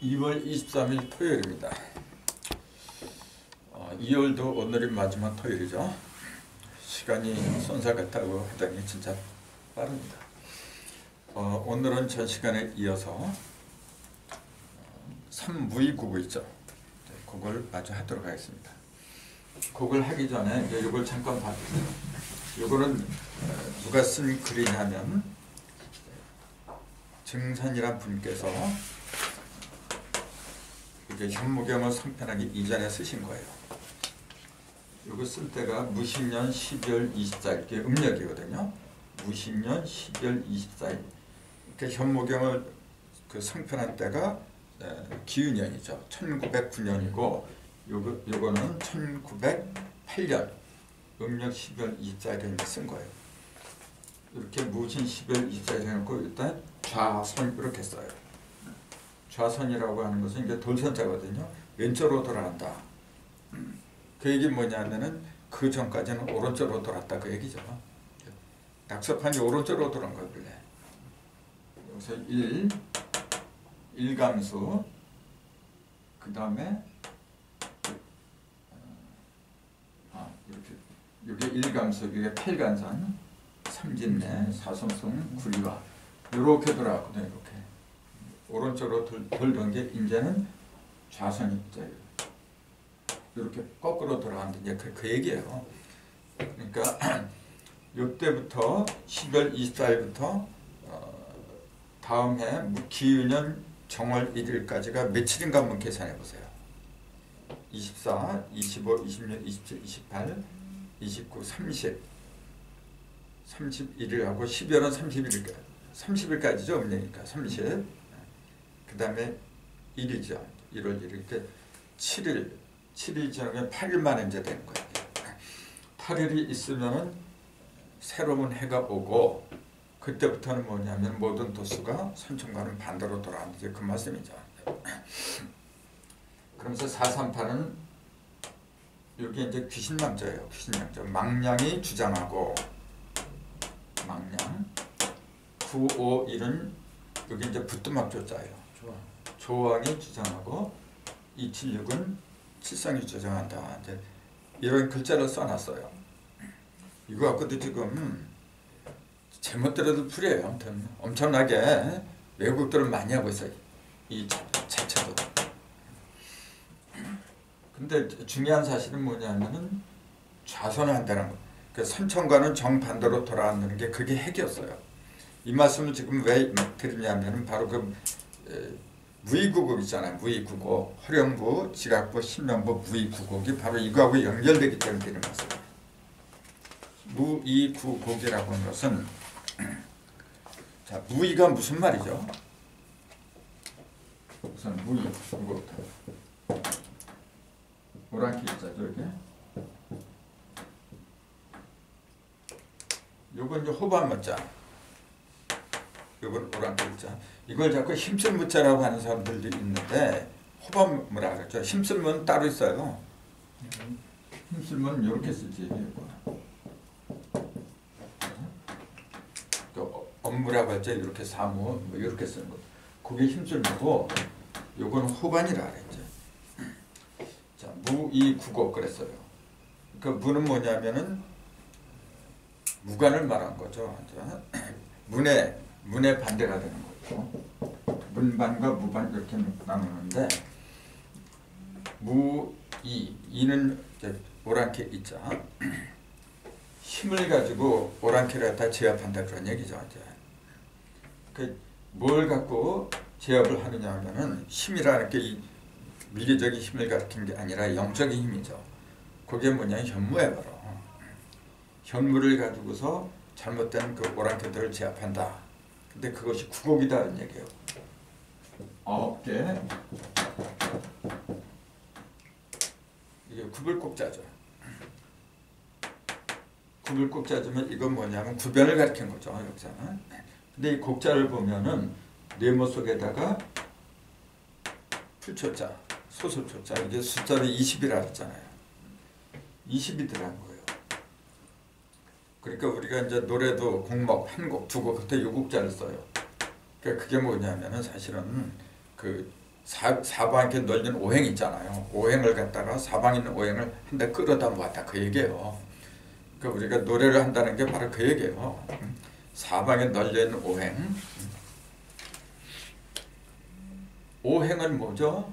2월 23일 토요일입니다. 2월도 오늘이 마지막 토요일이죠. 시간이 쏜살 같다고 하더니 진짜 빠릅니다. 오늘은 전 시간에 이어서 3무이국어 있죠. 그걸 마저 하도록 하겠습니다. 그걸 하기 전에 이제 이걸 잠깐 봐주세요. 이거는 누가 쓴 글이냐면 증산이란 분께서 이게 현무경을 성편하기 이전에 쓰신 거예요. 이거 쓸 때가 무신년 12월 24일, 이게 음력이거든요. 무신년 12월 24일. 이렇게 현무경을 성편한 때가 기윤년이죠. 1909년이고, 요거는 1908년 음력 12월 24일에 쓴 거예요. 이렇게 무신 12월 24일 해놓고 일단 좌선 이렇게 써요. 좌선이라고 하는 것은 이게 돌선자거든요. 왼쪽으로 돌아간다. 그 얘기 뭐냐면은 그 전까지는 오른쪽으로 돌았다 그 얘기죠. 낙서판이 오른쪽으로 돌아간 거예요. 여기서 일감수, 그 다음에 이렇게 이게 일감수, 이게 팔간선, 삼진내, 사선성, 구리와 이렇게 돌아갔거든요. 이렇게 오른쪽으로 돌던 게 이제는 좌선이 이렇게 거꾸로 돌아가는데 이제 그 얘기예요. 그러니까 이때부터 10월 24일부터 다음 해 기윤년 정월 1일까지가 며칠인가 한번 계산해 보세요. 24, 25, 26, 27, 28, 29, 30, 31일하고 12월은 30일까지죠. 음력이니까 30. 그 다음에 1일이죠. 1월 1일. 이렇게 7일 지나면 8일 만에 이제 되는 거예요. 8일이 있으면은 새로운 해가 오고, 그때부터는 뭐냐면 모든 도수가 선천과는 반대로 돌아가는 이제 그 말씀이죠. 그러면서 438은 여기 이제 귀신망자예요. 귀신망자. 망량이 주장하고, 망량. 951은 여기 이제 부뚜막조자예요. 조왕이 주장하고, 276은 칠성이 주장한다. 이제 이런 글자를 써놨어요. 이거 갖고도 지금 제멋대로도 풀이에요. 아무튼 엄청나게 외국들은 많이 하고 있어요. 이 자체도. 근데 중요한 사실은 뭐냐면은 좌선을 한다는 거. 그 선천과는 정반대로 돌아간다는 게 그게 핵이었어요. 이 말씀을 지금 왜 드리냐면은 바로 그 무의구곡 있잖아요. 무의구곡. 활용부, 지각부, 신명부, 무의구곡이 바로 이거하고 연결되기 때문에 드리는 것입니다. 무의구곡이라고 하는 것은 자, 무의가 무슨 말이죠? 우선 무의, 이거부터. 오랑캐 있죠, 이게. 요건 이제 호반문자. 요건 오랑캐 있죠. 이걸 자꾸 힘쓸 문자라고 하는 사람들도 있는데 호반무라 그러죠. 힘쓸 문 따로 있어요. 힘쓸 문 이렇게 쓰지. 또 업무라고 할 때 이렇게 사무 뭐 이렇게 쓰는 거. 그게 힘쓸 무고 요건 호반이라 그랬죠. 자, 무의구곡 그랬어요. 그 무는 뭐냐면은 무관을 말한 거죠. 문의 반대가 되는 거죠. 문반과 무반 이렇게 나누는데 이는 오랑캐 있죠. 힘을 가지고 오랑캐를 갖다 제압한다 그런 얘기죠. 뭘 갖고 제압을 하느냐 하면은 힘이라는 게 이 미래적인 힘을 가리키는 게 아니라 영적인 힘이죠. 그게 뭐냐면 현무예요. 바로 현무를 가지고서 잘못된 그 오랑캐들을 제압한다. 근데 그것이 구곡이다는 얘기예요. 9개. 이게 구불곡자죠. 구불곡자지만 이건 뭐냐면 구변을 가리킨 거죠. 여기서는. 근데 이 곡자를 보면은 네모 속에다가 풀초자, 소설초자, 이게 숫자를 20이라 했잖아요. 20이 들어간 거예요. 그러니까 우리가 이제 노래도 곡목, 한 곡, 두 곡, 그때 요 곡자를 써요. 그러니까 그게 뭐냐면은 사실은 그 사방 이렇게 널린 오행 있잖아요. 오행을 갖다가 사방 있는 오행을 한 대 끌어다 모았다 그 얘기예요. 그러니까 우리가 노래를 한다는 게 바로 그 얘기예요. 사방에 널려 있는 오행. 오행은 뭐죠?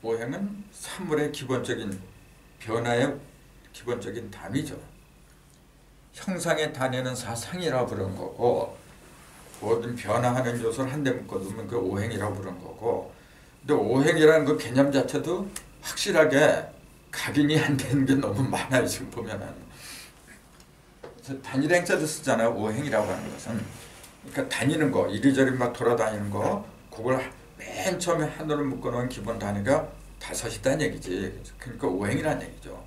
오행은 사물의 기본적인 변화의 기본적인 단위죠. 형상의 단위는 사상이라고 부르는 거고, 모든 변화하는 요소를 한데 묶어두면 그 오행이라고 부르는 거고, 근데 오행이라는 그 개념 자체도 확실하게 각인이 안 되는 게 너무 많아요. 지금 보면은 단일 행자도 쓰잖아요. 오행이라고 하는 것은. 그러니까 다니는 거, 이리저리 막 돌아다니는 거, 그걸 맨 처음에 하늘을 묶어놓은 기본 단위가 5이다는 얘기지. 그러니까 오행이라는 얘기죠.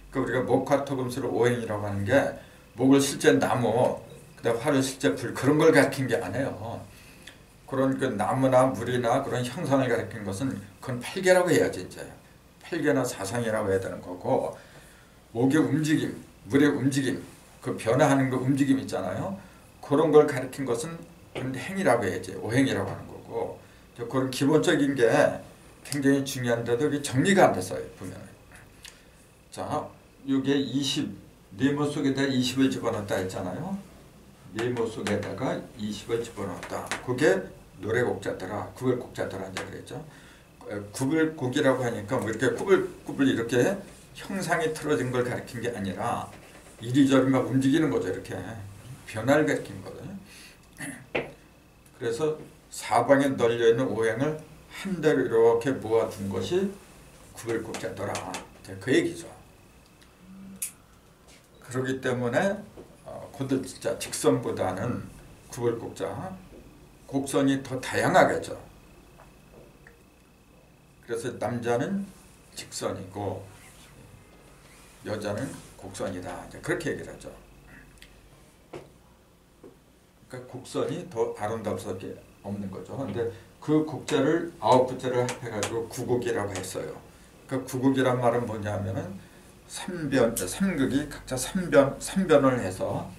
그러니까 우리가 목화 토금수를 오행이라고 하는 게 목을 실제 나무, 그다음 화를 실제 불, 그런 걸 가리킨 게 아니에요. 그런 그 나무나 물이나 그런 형상을 가리킨 것은 그건 팔계라고 해야지. 이제 팔계나 사상이라고 해야 되는 거고, 목의 움직임, 물의 움직임, 그 변화하는 그 움직임 있잖아요. 그런 걸 가리킨 것은 행이라고 해야지. 오행이라고 하는 거고, 그런 기본적인 게 굉장히 중요한데도 이게 정리가 안 됐어요. 보면. 자, 이게 20, 네모 속에다 20을 집어넣었다 했잖아요. 네모 속에다가 20을 집어넣었다. 그게 노래곡자더라, 구불곡자더라 이제 그랬죠. 구불곡이라고 하니까 뭐 이렇게 꾸불꾸불 이렇게 형상이 틀어진 걸 가리킨 게 아니라 이리저리 막 움직이는 거죠. 이렇게 변화를 가리킨 거거든요. 그래서 사방에 널려 있는 오행을 한 대로 이렇게 모아둔 것이 구불곡자더라. 그 얘기죠. 그렇기 때문에 고들자 직선보다는 구불곡자 곡선이 더 다양하겠죠. 그래서 남자는 직선이고 여자는 곡선이다. 이제 그렇게 얘기를 하죠. 그러니까 곡선이 더 아름다울 수밖에 없는 거죠. 근데 그 곡자를 9곡자를 합해가지고 구곡이라고 했어요. 그 구곡이란 말은 뭐냐면은 삼극이 각자 3변을 해서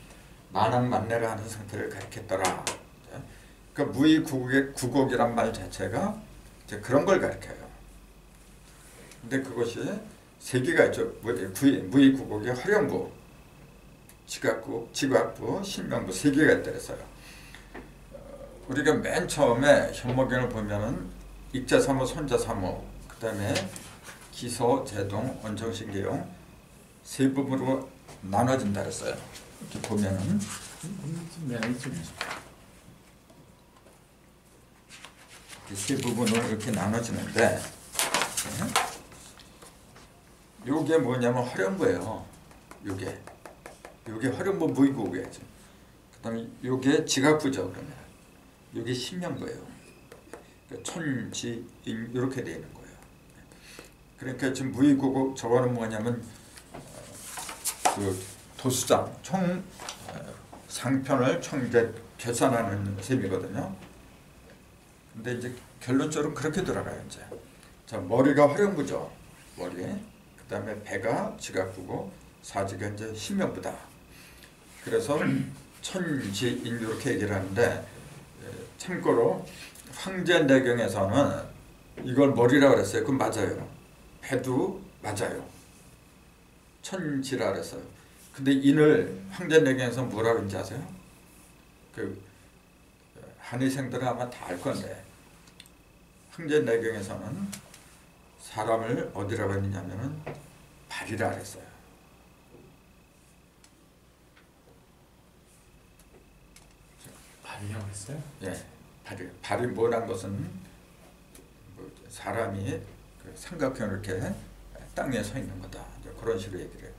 만왕만내를 하는 상태를 가리켰더라. 그러니까 무의구곡이란 말 자체가 이제 그런 걸 가리켜요. 근데 그것이 세 개가 있죠. 무의구곡의 활용부, 지각부, 신명부 세 개가 있다 그랬어요. 우리가 맨 처음에 현목경을 보면은 익자사무, 손자사무, 그 다음에 기소, 제동, 원정신계용 세 부분으로 나눠진다 그랬어요. 이렇게 보면은 세 부분으로 이렇게 나눠지는데, 요게 뭐냐면 활용부예요. 요게 활용부 무의구곡이에요. 그 다음에 요게 지각부죠. 그러면 요게 신명부예요. 그러니까 촌지인 이렇게 되어 있는 거예요. 그러니까 지금 무의구곡 저거는 뭐냐면 그 도수장 총 상편을 이제 계산하는 셈이거든요. 근데 이제 결론적으로 그렇게 돌아가요. 이제 자, 머리가 활용부죠. 머리. 그 다음에 배가 지각부고 사지가 이제 신명부다. 그래서 천지인 이렇게 얘기를 하는데, 참고로 황제내경에서는 이걸 머리라고 그랬어요. 그건 맞아요. 배도 맞아요. 천지라 그랬어요. 근데 인을 황제내경에서 뭐라고 했는지 아세요? 그 한의생들은 아마 다 알 건데, 황제내경에서는 사람을 어디라고 했느냐면은 발이라 그랬어요. 발이라고 했어요? 예, 발이 뭐란 것은 사람이 그 삼각형으로 이렇게 땅 위에 서 있는 거다. 이제 그런 식으로 얘기를 해요.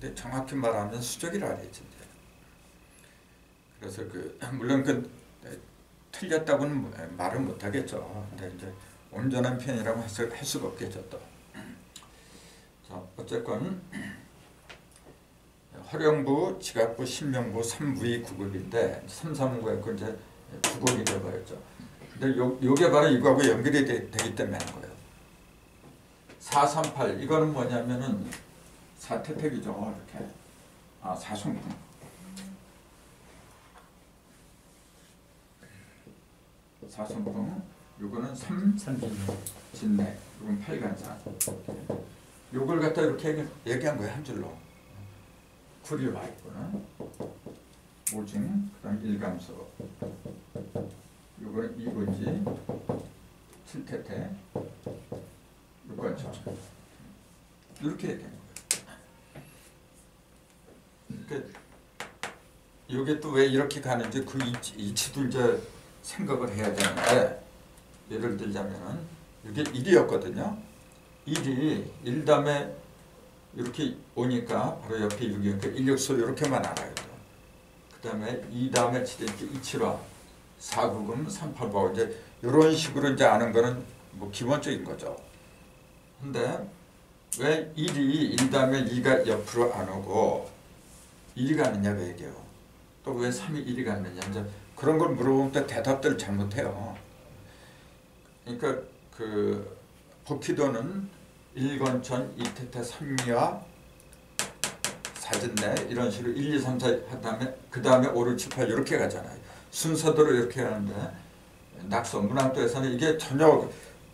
근데 정확히 말하면 수족이라 그랬지. 그래서 물론 틀렸다고는 말은 못 하겠죠. 근데 이제 온전한 표현이라고 할 수가 없겠죠. 또. 자, 어쨌건 활용부, 지각부, 신명부, 삼무의구곡인데 339에 이제 구곡이 되어버렸죠. 근데 요게 바로 이거하고 연결이 되기 때문에 하는 거예요. 438 이거는 뭐냐면은 사태택이죠. 이렇게 사순풍. 사순풍 요거는 삼진내. 진내. 요건 팔간산. 요걸 갖다 이렇게 얘기한 거예요, 한 줄로. 굴이 와 있고는 오징, 그다음 일감소. 요거는 이군지, 칠태태, 육관천. 이렇게 얘기한 거예요. 그러니까 이게 또 왜 이렇게 가는지 그 이치도 이제 생각을 해야 되는데, 예를 들자면은 이게 1이었거든요. 1 다음에 이렇게 오니까 바로 옆에 6이니까 인력수 이렇게만 알아요. 그 다음에 2 다음에 7이니까 2,7화, 4구금, 3,8바 이제 이런 식으로 이제 아는 거는 뭐 기본적인 거죠. 근데 왜 1 다음에 2가 옆으로 안 오고 1이 가느냐 그 얘기예요. 또 왜 3이 1이 갔느냐 이제 그런 걸 물어보면 또 대답들 잘못해요. 그러니까 그 복희도는 1권천, 2태태, 3야, 4진내 이런 식으로 1, 2, 3, 4 한 다음에 그 다음에 5, 6, 7, 8 이렇게 가잖아요. 순서대로 이렇게 가는데 낙서, 문학도에서는 이게 전혀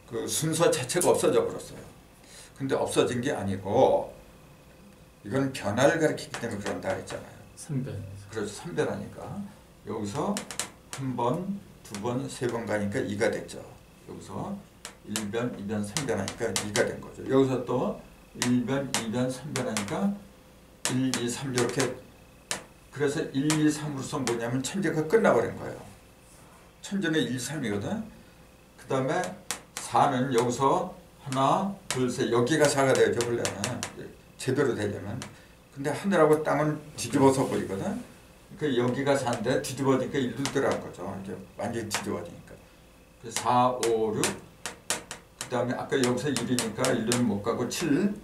그 순서 자체가 없어져 버렸어요. 근데 없어진 게 아니고 이건 변화를 가리키기 때문에 그런다 했잖아요. 삼변. 그래서 3변하니까 여기서 한 번, 두 번, 세 번 가니까 2가 됐죠. 여기서 1변, 2변, 3변 하니까 2가 된 거죠. 여기서 또 1변, 2변, 3변 하니까 1, 2, 3 이렇게. 그래서 1, 2, 3으로서 뭐냐면 천재가 끝나버린 거예요. 천재는 1, 3이거든. 그 다음에 4는 여기서 하나, 둘, 셋 여기가 4가 되죠. 원래는 제대로 되려면. 근데 하늘하고 땅은 뒤집어서 버리거든. 그러니까 여기가 4인데 뒤집어지니까 1로 들어간 거죠. 이제 완전히 뒤집어지니까. 4, 5, 6. 그 다음에 아까 여기서 1이니까 1은 못 가고 7.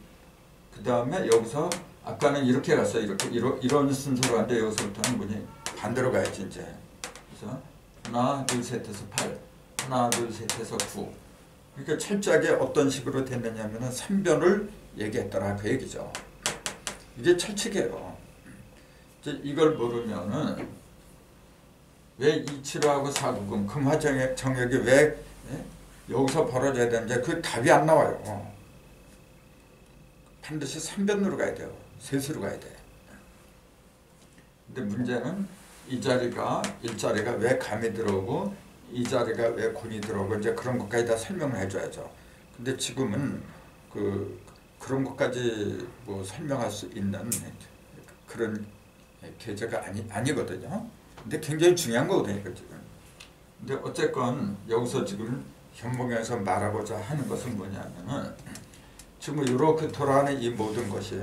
그 다음에 여기서 아까는 이렇게 갔어요. 이렇게 이런 순서로 갔는데 여기서부터는 뭐니 반대로 가야지 이제. 그래서 하나, 둘, 셋에서 8. 하나, 둘, 셋에서 9. 그러니까 철저하게 어떤 식으로 됐느냐면은 3변을 얘기했더라 그 얘기죠. 이게 철칙이에요. 이제 이걸 모르면은 왜 2,7하고 4구금 금화정역이 왜 여기서 벌어져야 되는지 그 답이 안 나와요. 반드시 3변으로 가야 돼요. 셋으로 가야 돼. 근데 문제는 이 자리가 일자리가 왜 감이 들어오고 이 자리가 왜 곤이 들어오고 이제 그런 것까지 다 설명을 해줘야죠. 근데 지금은 그런 것까지 뭐 설명할 수 있는 그런 계제가 아니거든요. 근데 굉장히 중요한 거거든요, 지금. 근데 어쨌건 여기서 지금 현몽에서 말하고자 하는 것은 뭐냐면은 지금 이렇게 돌아가는 이 모든 것이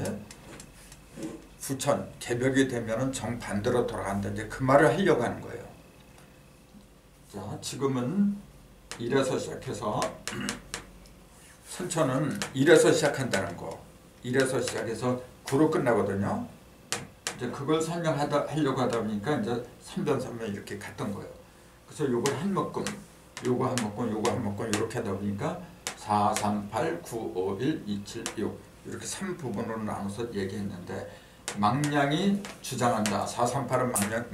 후천 개벽이 되면은 정반대로 돌아간다. 이제 그 말을 하려고 하는 거예요. 자, 지금은 1에서 시작해서 선천은 1에서 시작한다는 거. 1에서 시작해서 9로 끝나거든요. 이제 그걸 하려고 하다 보니까 이제 3변, 3변 이렇게 갔던 거예요. 그래서 요걸 한 묶음, 요거 한 묶음, 요거 한 묶음 이렇게 하다 보니까 4, 3, 8, 9, 5, 1, 2, 7, 6 이렇게 3부분으로 나눠서 얘기했는데 망량이 주장한다. 4, 3, 8은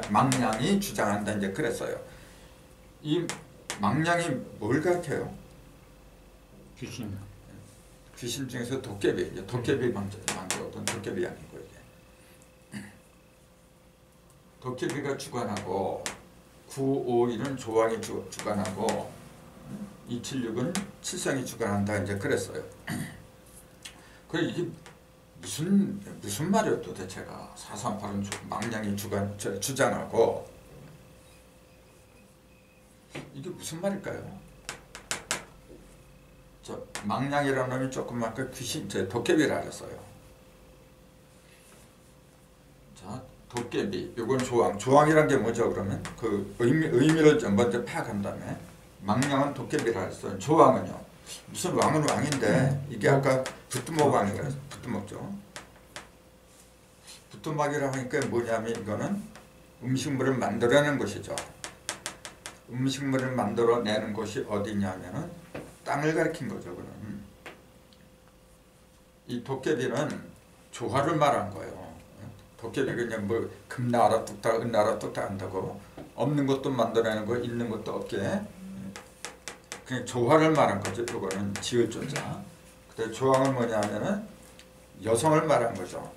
망량이 주장한다. 이제 그랬어요. 이 망량이 뭘 가르쳐요? 귀신. 귀신 중에서 도깨비, 이제 도깨비 망자거든. 도깨비 양이고 이게. 도깨비가 주관하고 9, 5, 1은 조왕이 주관하고 2, 7, 6은 칠성이 주관한다. 이제 그랬어요. 그 이게 무슨 말이에요 도대체가. 4, 3, 8은 망량이 주장하고 이게 무슨 말일까요? 저 망량이라는 놈이 조금 아까 귀신, 도깨비를 알았어요. 자, 도깨비, 이건 조왕. 조왕이란 게 뭐죠? 그러면 그 의미를 먼저 파악한 다음에 망량은 도깨비를 알았어요. 조왕은요? 무슨 왕은 왕인데 이게 아까 부뚜목 왕이라서 부뚜목죠. 부뚜막이라고 하니까 뭐냐면 이거는 음식물을 만들어내는 것이죠. 음식물을 만들어내는 곳이 어디냐면은 땅을 가리킨 거죠. 그럼 이 도깨비는 조화를 말한 거예요. 도깨비가 그냥 뭐 금나라 뚝딱 은나라 뚝딱 한다고 없는 것도 만들어내는 거 있는 것도 없게 그냥 조화를 말한 거죠. 이거는 지을 조자. 근데 조항은 뭐냐면은 여성을 말한 거죠.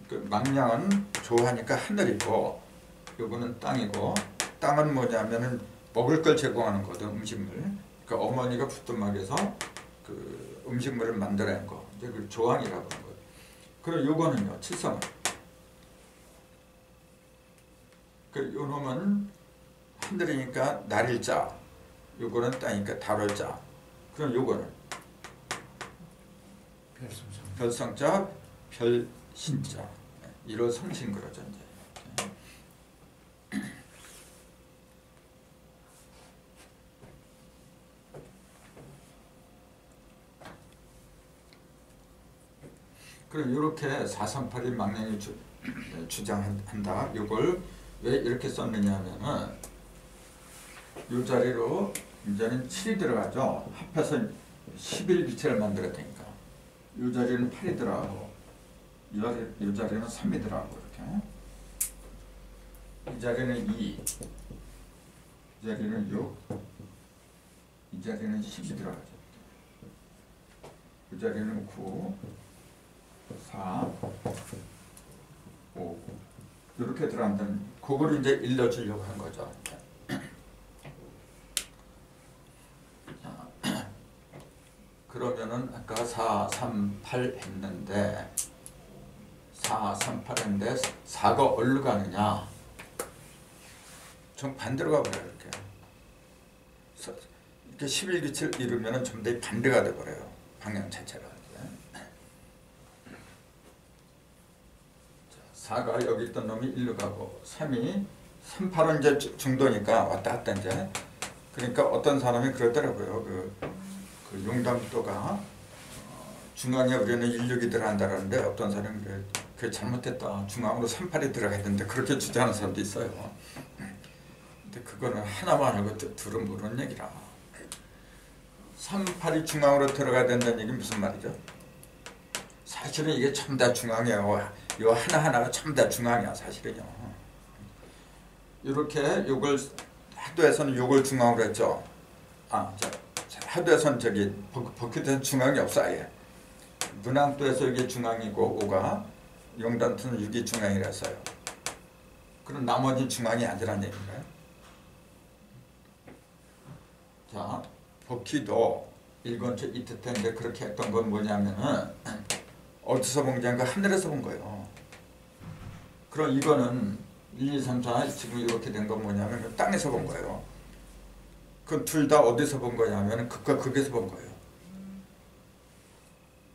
그 망량은 조하니까 하늘이고, 요거는 땅이고, 땅은 뭐냐면은 먹을 걸 제공하는 거든, 음식물. 그러니까 어머니가 부뚜막에서 그 음식물을 만들어낸 거, 이제 그 조항이라고 하는 거예요. 그리고 요거는요, 칠성은. 그 요놈은 하늘이니까 날일자, 요거는 땅이니까 달월자. 그럼 요거는 별성자, 별신자. 이로 성신 그러죠 이제. 그럼 이렇게 438이 망령이 주장한다. 이걸 왜 이렇게 썼느냐 하면은 이 자리로 이제는 7이 들어가죠. 합해서 11비체를 만들어야 되니까. 이 자리는 8이 들어가고 이 자리는 3이 들어가고 이렇게. 이 자리는 2, 이 자리는 6, 이 자리는 10이 들어가죠. 이 자리는 9, 4, 5 이렇게 들어간다면 그걸 이제 일러주려고 한 거죠. 그러면은 아까 4, 3, 8 했는데 4, 3, 8 했는데 4가 어디로 가느냐? 좀 반대로 가버려요. 이렇게 11기치를 이루면은 전부 다 반대가 돼버려요. 방향 자체가. 4가 여기 있던 놈이 1로 가고 3이 3, 8은 이제 중도니까 왔다 갔다 이제. 그러니까 어떤 사람이 그러더라고요. 그 용담도가 중앙에 우리는 16이 들어간다는데 어떤 사람이 그게 잘못됐다. 중앙으로 3, 8이 들어가야 되는데 그렇게 주장하는 사람도 있어요. 근데 그거는 하나만 알고 둘은 모르는 얘기라. 3, 8이 중앙으로 들어가야 된다는 얘기는 무슨 말이죠? 사실은 이게 전부 다 중앙이에요. 요 하나하나가 전부 다 중앙이야 사실은요. 이렇게 요걸 하도에서는 요걸 중앙으로 했죠. 하도에서는 저기 법규에서는 중앙이 없어 아예. 문항도에서 이게 중앙이고 5가 용단투는 6이 중앙이라서요. 그럼 나머지 중앙이 아니란 얘기인가요? 자, 법규도 일권처 이때인데 그렇게 했던 건 뭐냐면은 어디서 본 게 아니고 하늘에서 본 거예요. 그럼 이거는 1, 2, 3, 4 지금 이렇게 된 건 뭐냐면 땅에서 본 거예요. 그럼 둘 다 어디서 본 거냐면 극과 극에서 본 거예요.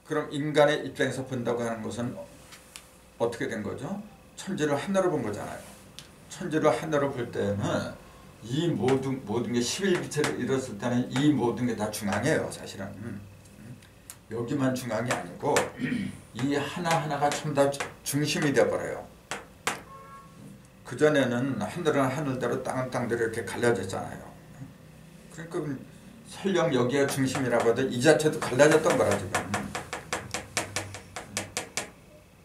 그럼 인간의 입장에서 본다고 하는 것은 어떻게 된 거죠? 천지를 하늘로 본 거잖아요. 천지를 하늘로 볼 때는 이 모든 게 11비체를 이뤘을 때는 이 모든 게 다 중앙이에요 사실은. 여기만 중앙이 아니고 이 하나하나가 전부 다 중심이 되어버려요. 그전에는 하늘은 하늘대로 땅은 땅대로 이렇게 갈라졌잖아요. 그러니까 설령 여기가 중심이라고 해도 이 자체도 갈라졌던 거라 지금.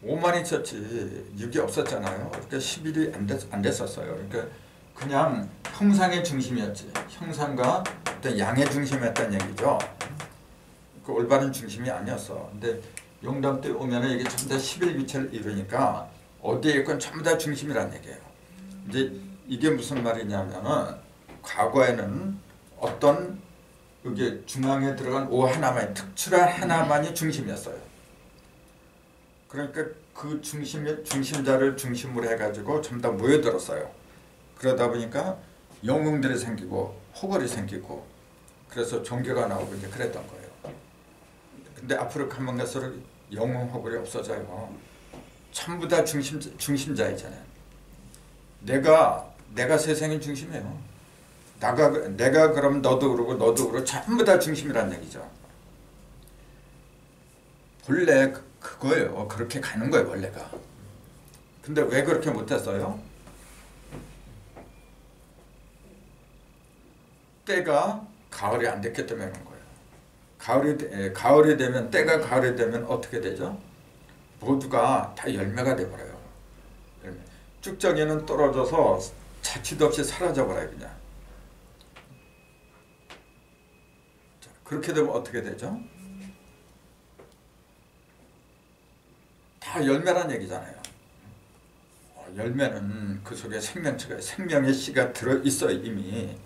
5만 있었지 6이 없었잖아요. 그러니까 11이 안 됐었어요. 그러니까 그냥 형상의 중심이었지. 형상과 어떤 양의 중심이었다는 얘기죠. 그 올바른 중심이 아니었어. 근데 용담 때 오면은 이게 전부 다 11비체를 이루니까 어디에 있건 전부 다 중심이란 얘기예요. 이제 이게 무슨 말이냐면은 과거에는 어떤 이게 중앙에 들어간 오 하나만 특출한 하나만이 중심이었어요. 그러니까 그 중심자를 중심으로 해가지고 전부 다 모여들었어요. 그러다 보니까 영웅들이 생기고 호걸이 생기고 그래서 종교가 나오고 이제 그랬던 거예요. 근데 앞으로 가면 갈수록 영웅 호걸이 없어져요. 전부 다 중심자이잖아요. 내가 세상의 중심이에요. 내가 그럼 너도 그러고 너도 그러고 전부 다 중심이란 얘기죠. 본래 그거예요. 그렇게 가는 거예요 원래가. 근데 왜 그렇게 못했어요? 때가 가을이 안 됐기 때문에 그런 거예요. 가을이 되면 때가 가을이 되면 어떻게 되죠? 모두가 다 열매가 돼버려요. 쭉정이는 떨어져서 자취도 없이 사라져버려요 그냥. 그렇게 되면 어떻게 되죠? 다 열매란 얘기잖아요. 열매는 그 속에 생명체가 생명의 씨가 들어있어요 이미.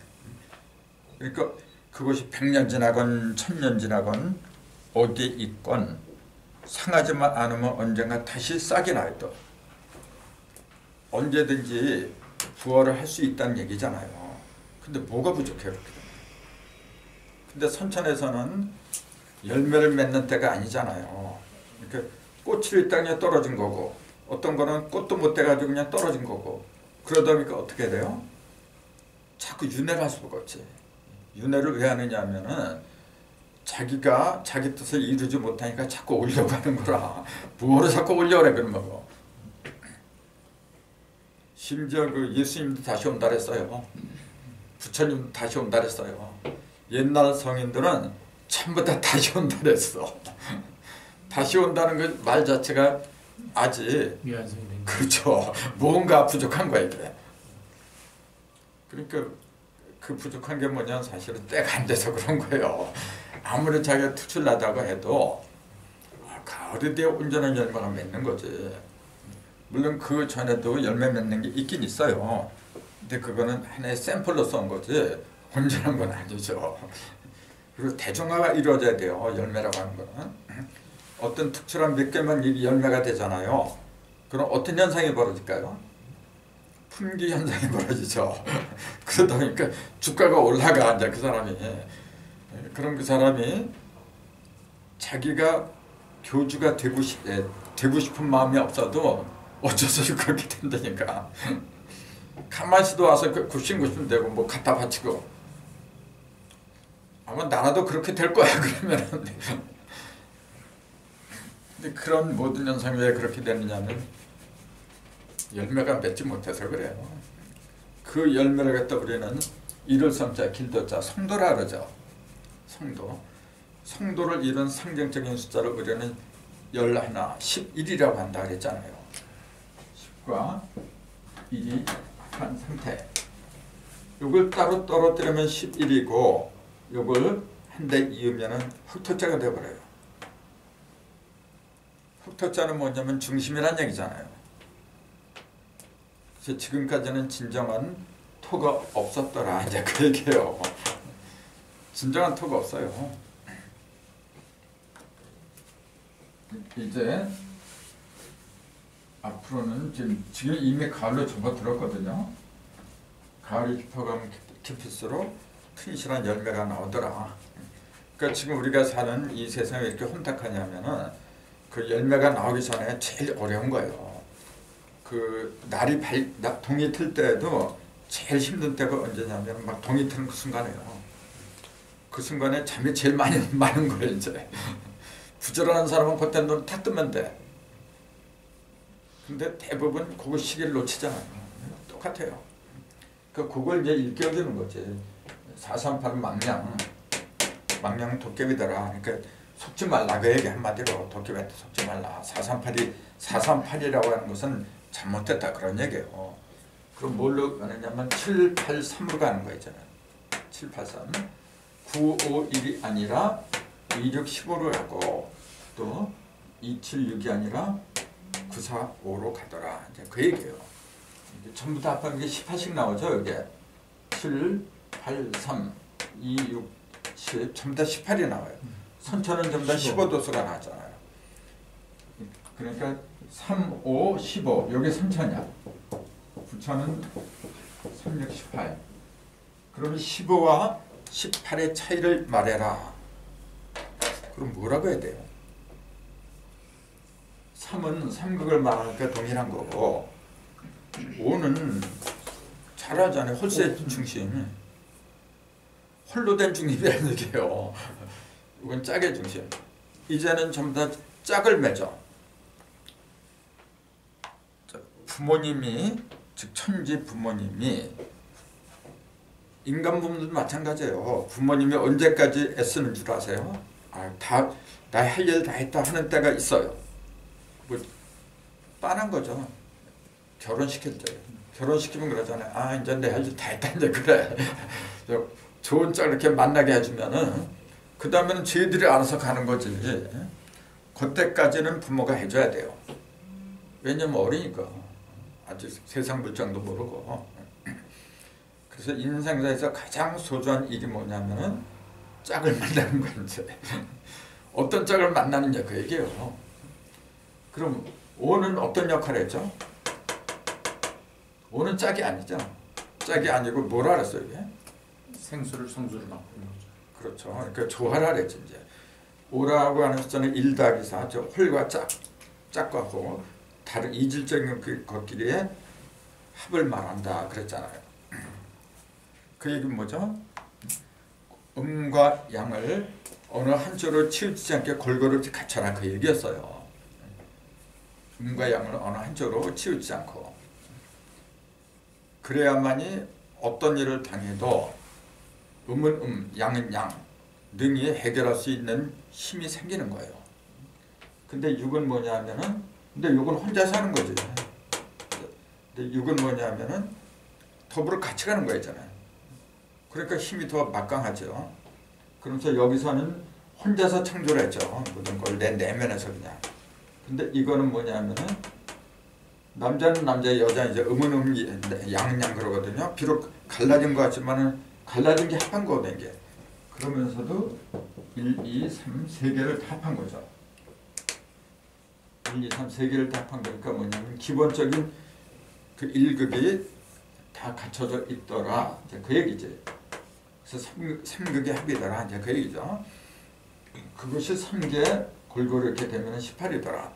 그러니까 그것이 100년 지나건 1000년 지나건 어디에 있건 상하지만 않으면 언젠가 다시 싹이 나요. 또 언제든지 부활을 할 수 있다는 얘기잖아요. 근데 뭐가 부족해요? 그렇게 되면. 근데 선천에서는 열매를 맺는 때가 아니잖아요. 그러니까 꽃이 땅에 떨어진 거고 어떤 거는 꽃도 못 돼가지고 그냥 떨어진 거고 그러다 보니까 어떻게 돼요? 자꾸 윤회를 할 수가 없지. 윤회를 왜 하느냐 하면은 자기가 자기 뜻을 이루지 못하니까 자꾸 올려고 하는 거라. 뭐로 자꾸 올려래 그런 거고. 심지어 그 예수님도 다시 온다 그랬어요. 부처님도 다시 온다 그랬어요. 옛날 성인들은 전부 다 다시 온다 그랬어. 다시 온다는 그 말 자체가 아직 그렇죠. 뭔가 부족한 거야 이게. 그러니까 그 부족한 게 뭐냐 사실은 때가 안 돼서 그런 거예요. 아무리 자기가 투출나다고 해도 가을이 되어 온전한 열매가 맺는 거지. 물론 그 전에도 열매 맺는 게 있긴 있어요. 근데 그거는 하나의 샘플로 쏜 거지 온전한 건 아니죠. 그리고 대중화가 이루어져야 돼요. 열매라고 하는 거는. 어떤 특출한 몇 개만 열매가 되잖아요. 그럼 어떤 현상이 벌어질까요? 품귀 현상이 벌어지죠. 그러다 보니까 주가가 올라가 이제 그 사람이. 그럼 그 사람이 자기가 교주가 되고 싶은 마음이 없어도 어쩔 수 없이 그렇게 된다니까. 가만히 있어도 와서 굽신굽신 되고 뭐 갖다 바치고 아마 나라도 그렇게 될 거야 그러면은. 근데 그런 모든 현상이 왜 그렇게 되느냐면 열매가 맺지 못해서 그래요. 그 열매를 갖다 우리는 이를 삼자 길도자 성도라 그러죠. 성도. 성도를 이룬 상징적인 숫자를 우리는 11, 11이라고 한다 그랬잖아요. 10과 1이 한 상태. 이걸 따로 떨어뜨리면 11이고 이걸 한 대 이으면 흑토자가 되어버려요. 흑토자는 뭐냐면 중심이란 얘기잖아요. 그래서 지금까지는 진정한 토가 없었더라 이제 그 얘기예요. 진정한 토가 없어요. 이제 앞으로는 지금 이미 가을로 접어들었거든요. 가을이 깊어가면 깊을수록 튼실한 열매가 나오더라. 그러니까 지금 우리가 사는 이 세상이 왜 이렇게 혼탁하냐면은 그 열매가 나오기 전에 제일 어려운 거예요. 그 날이 동이 틀 때도 제일 힘든 때가 언제냐면 막 동이 트는 그 순간이에요. 그 순간에 잠이 제일 많은 거예요 이제. 부지런한 사람은 그때 눈 탁 뜨면 돼. 근데 대부분 그거 시기를 놓치잖아요. 똑같아요. 그걸 이제 일깨워주는 거지. 438은 망냥 도깨비더라. 그러니까 속지 말라 그 얘기 한마디로 도깨비한테 속지 말라. 438이라고 하는 것은 잘못됐다 그런 얘기예요. 그럼 뭘로 가느냐면 783으로 가는 거 있잖아요. 783 951이 아니라 2615로 하고 또 276이 아니라 945로 가더라. 이제 그 얘기예요. 전부 다 합하면 18씩 나오죠. 이게 7, 8, 3, 2, 6, 7 전부 다 18이 나와요. 선천은 전부 다 15도수가 나왔잖아요. 그러니까 3, 5, 15 이게 선천이야. 부천은 3, 6, 18 그러면 15와 18의 차이를 말해라. 그럼 뭐라고 해야 돼요? 3은 삼극을 말하니까 동일한 거고 5는 잘 알잖아요. 홀세 중심. 홀로 된 중심이라는 얘기예요. 이건 짝의 중심. 이제는 전부 다 짝을 맺어. 부모님이 즉 천지 부모님이 인간 부모님도 마찬가지예요. 부모님이 언제까지 애쓰는 줄 아세요? 나 할 일 다 했다 하는 때가 있어요. 뭐 빤한 거죠. 결혼시킬 때. 결혼시키면 그러잖아요. 이제 내 할 일 다 했다 이제 그래. 좋은 짝 이렇게 만나게 해주면은 그 다음에는 쟤들이 알아서 가는 거지. 그때까지는 부모가 해줘야 돼요. 왜냐면 어리니까. 아직 세상 물정도 모르고. 그래서 인생사에서 가장 소중한 일이 뭐냐면은 짝을 만나는 거야, 이제. 어떤 짝을 만나느냐 그 얘기예요. 그럼 오는 어떤 역할을 했죠? 오는 짝이 아니죠. 짝이 아니고 뭐라 그랬어요, 이게? 생수를 성수로 바꾸는 거죠. 그렇죠. 그러니까 조화라 그랬지, 이제. 오라고 하는 숫자는 1 더하기 4, 저 홀과 짝과 호, 다른 이질적인 그 것끼리의 합을 말한다 그랬잖아요. 그 얘기는 뭐죠? 음과 양을 어느 한쪽으로 치우치지 않게 골고루 갖춰라 그 얘기였어요. 음과 양을 어느 한쪽으로 치우치지 않고 그래야만이 어떤 일을 당해도 음은 양은 양 능히 해결할 수 있는 힘이 생기는 거예요. 근데 육은 뭐냐면은 근데 육은 혼자 사는 거지. 근데 육은 뭐냐면은 더불어 같이 가는 거잖아요. 그러니까 힘이 더 막강하죠. 그러면서 여기서는 혼자서 창조를 했죠. 모든 걸 내 내면에서 그냥. 근데 이거는 뭐냐면은 남자는 남자, 여자는 이제 음은 양은 양 그러거든요. 비록 갈라진 것 같지만은 갈라진 게 합한 거거든요. 이게. 그러면서도 1, 2, 3, 3개를 다 합한 거죠. 1, 2, 3, 3개를 다 합한 거니까 뭐냐면 기본적인 그 1극이 다 갖춰져 있더라. 이제 그 얘기지. 그래서 3극의 합이더라. 이제 그 얘기죠. 그것이 3개 골고루 이렇게 되면 18이더라.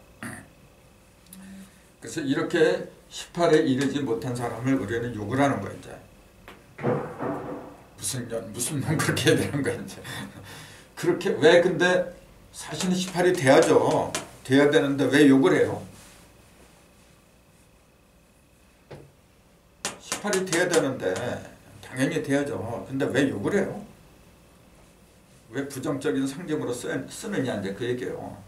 그래서 이렇게 18에 이르지 못한 사람을 우리는 욕을 하는 거야, 이제. 무슨 놈 그렇게 해야 되는 거야, 이제. 그렇게, 왜 근데 사실은 18이 돼야죠. 돼야 되는데 왜 욕을 해요? 18이 돼야 되는데, 당연히 돼야죠. 근데 왜 욕을 해요? 왜 부정적인 상징으로 쓰느냐, 이제 그 얘기예요.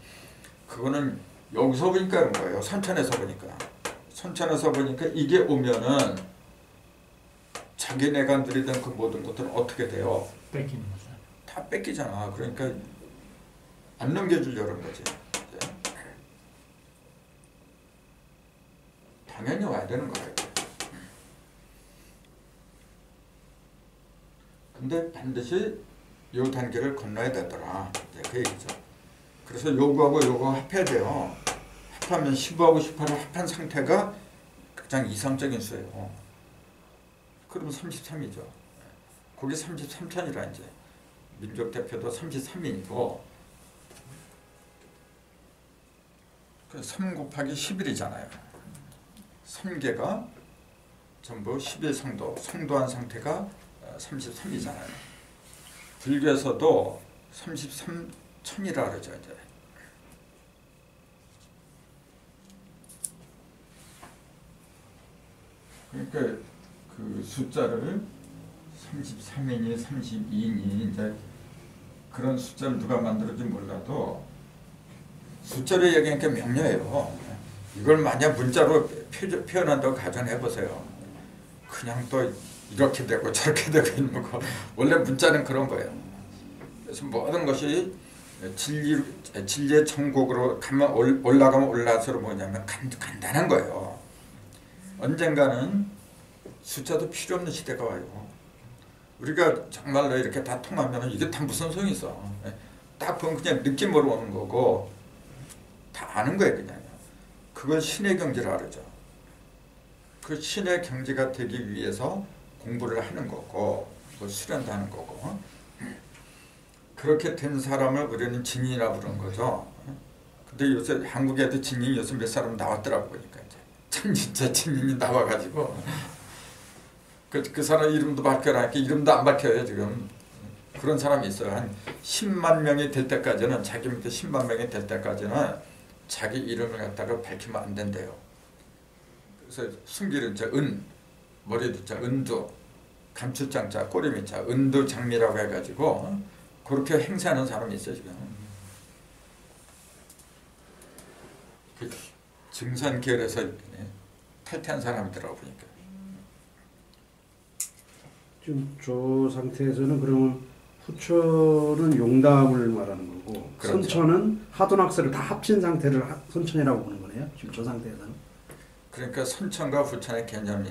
그거는 여기서 보니까 그런 거예요. 선천에서 보니까. 선천에서 보니까 이게 오면은 자기네가 누리던 그 모든 것들은 어떻게 돼요? 뺏기는 거죠. 다 뺏기잖아. 그러니까 안 넘겨주려는 거지. 당연히 와야 되는 거예요. 근데 반드시 요 단계를 건너야 되더라. 이제 그 얘기죠. 그래서 요거하고 요거 합해야 돼요. 합하면 15하고 18을 합한 상태가 가장 이상적인 수예요. 그럼 33이죠. 거기 33천이라 이제 민족 대표도 33이고 3 곱하기 11이잖아요. 3개가 전부 11성도, 성도한 상태가 33이잖아요. 불교에서도 33천이라 그러죠, 이제. 그러니까 그 숫자를 33이니 32이니 이제 그런 숫자를 누가 만들었지 몰라도 숫자로 얘기하니까 명료해요. 이걸 만약 문자로 표현한다고 가정해 보세요. 그냥 또 이렇게 되고 저렇게 되고 있는 거. 원래 문자는 그런 거예요. 그래서 모든 것이 진리의 천국으로 올라가면 올라갈수록 뭐냐면 간단한 거예요. 언젠가는 숫자도 필요 없는 시대가 와요. 우리가 정말로 이렇게 다 통하면 이게 다 무슨 소용이 있어. 딱 보면 그냥 느낌으로 오는 거고 다 아는 거예요, 그냥. 그걸 신의 경지라 그러죠. 그 신의 경지가 되기 위해서 공부를 하는 거고 수련도 하는 거고 그렇게 된 사람을 우리는 진인이라 부르는 거죠. 근데 요새 한국에도 진인이 요새 몇 사람 나왔더라고 보니까 이제 참 진짜 진인이 나와가지고 그 사람 이름도 밝혀라 이렇게 이름도 안 밝혀요 지금. 그런 사람이 있어요. 한 10만 명이 될 때까지는 자기 밑에 10만 명이 될 때까지는 자기 이름을 갖다가 밝히면 안 된대요. 그래서 숨기는 자 머리도 자 은두 감출장자 꼬리밑자 은두 장미라고 해가지고 그렇게 행세하는 사람이 있어요 지금. 그 증산 계열에서 탈퇴한 사람이더라고 보니까. 지금 저 상태에서는 그러면 후천은 용담을 말하는 거고 그렇죠. 선천은 하도낙서를 다 합친 상태를 선천이라고 보는 거네요. 지금 저 상태에서는. 그러니까 선천과 후천의 개념이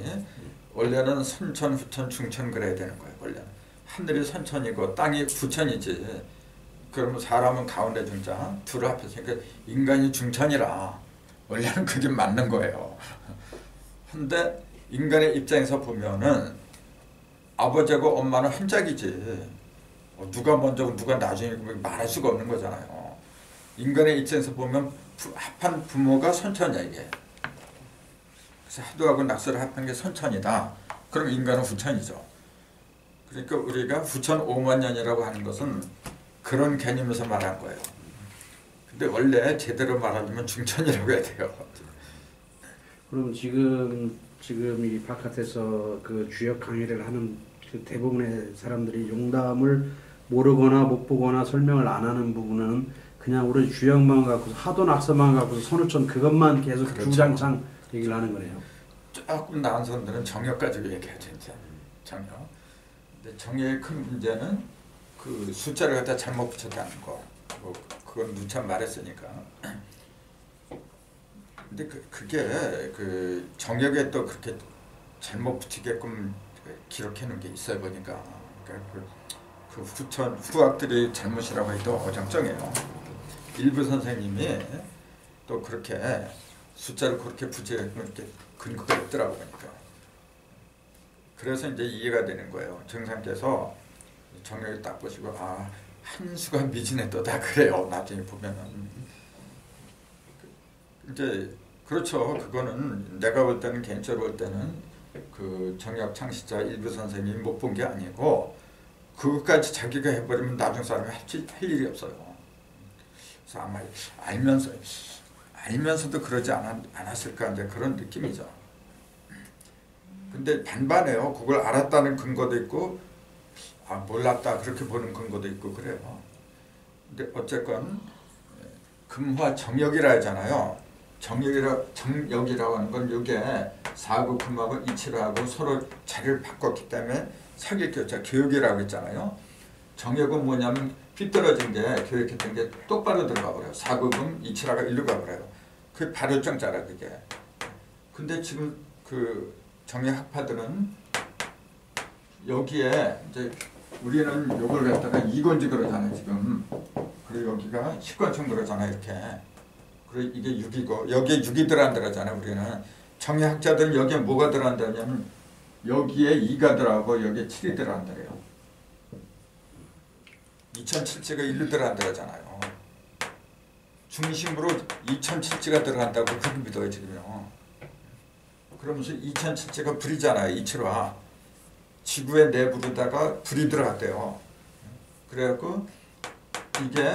원래는 선천, 후천, 중천 그래야 되는 거예요. 원래 하늘이 선천이고 땅이 후천이지. 그러면 사람은 가운데 중자 둘을 합했으니까 인간이 중천이라 원래는 그게 맞는 거예요. 근데 인간의 입장에서 보면은 아버지하고 엄마는 한 짝이지. 누가 먼저고 누가 나중에 말할 수가 없는 거잖아요. 인간의 입장에서 보면 합한 부모가 선천이야 이게. 그래서 하도하고 낙서를 합한 게 선천이다. 그럼 인간은 후천이죠. 그러니까 우리가 후천 5만 년이라고 하는 것은 그런 개념에서 말한 거예요. 근데 원래 제대로 말하려면 중천이라고 해야 돼요. 그럼 지금 이 바깥에서 그 주역 강의를 하는 그 대부분의 사람들이 용담을 모르거나 못 보거나 설명을 안 하는 부분은 그냥 우리 주역만 갖고서 하도낙서만 갖고서 선후천 그것만 계속 그렇죠. 주장창 얘기를 하는 거네요. 조금 나은 사람들은 정역 가지고 얘기하죠. 이제 정역. 근데 정역의 큰 문제는 그 숫자를 갖다 잘못 붙였다는 거. 뭐 그건 누차 말했으니까. 근데 그게 그 정역에 또 그렇게 잘못 붙이게끔 기록해 놓은 게 있어요 보니까. 그러니까 그 후천 후학들이 잘못이라고 해도 어정쩡해요. 일부 선생님이 또 그렇게 숫자를 그렇게 붙이게 이렇게 근거가 있더라고 보니까. 그래서 이제 이해가 되는 거예요. 정상께서 정역을 딱 보시고 아 한수가 미진해 또다 그래요. 나중에 보면은 이제 그렇죠. 그거는 내가 볼 때는 개인적으로 볼 때는 그 정역 창시자 일부 선생님이 못 본 게 아니고 그것까지 자기가 해버리면 나중 사람이 할 일이 없어요. 그래서 아마 알면서도 그러지 않았을까 이제 그런 느낌이죠. 근데 반반해요. 그걸 알았다는 근거도 있고 아 몰랐다 그렇게 보는 근거도 있고 그래요. 근데 어쨌건 금화 정역이라 하잖아요. 정역이라고 하는 건 이게 사구 금하고 이치라고 서로 자리를 바꿨기 때문에 사기교차 교육이라고 했잖아요. 정역은 뭐냐면 삐뚤어진 게 교육했던 게 똑바로 들어가 버려요. 사구금 이치라가 일로 가버려요. 그게 바로 정자라 그게. 근데 지금 그 정역 학파들은 여기에 이제 우리는 요걸 갖다가 이건지 그러잖아요 지금. 그리고 여기가 10권총 그러잖아 이렇게. 그리고 이게 6이고 여기에 6이 들어간다잖아요 우리는. 정역학자들은 여기에 뭐가 들어간다냐면 여기에 2가 들어가고 여기에 7이 들어간다래요. 2007지가 1로 들어간다잖아요. 중심으로 2007지가 들어간다고 그렇게 믿어요 지금요. 그러면서 2007지가 불이잖아요. 이치와 지구의 내부로다가 불이 들어갔대요. 그래갖고 이게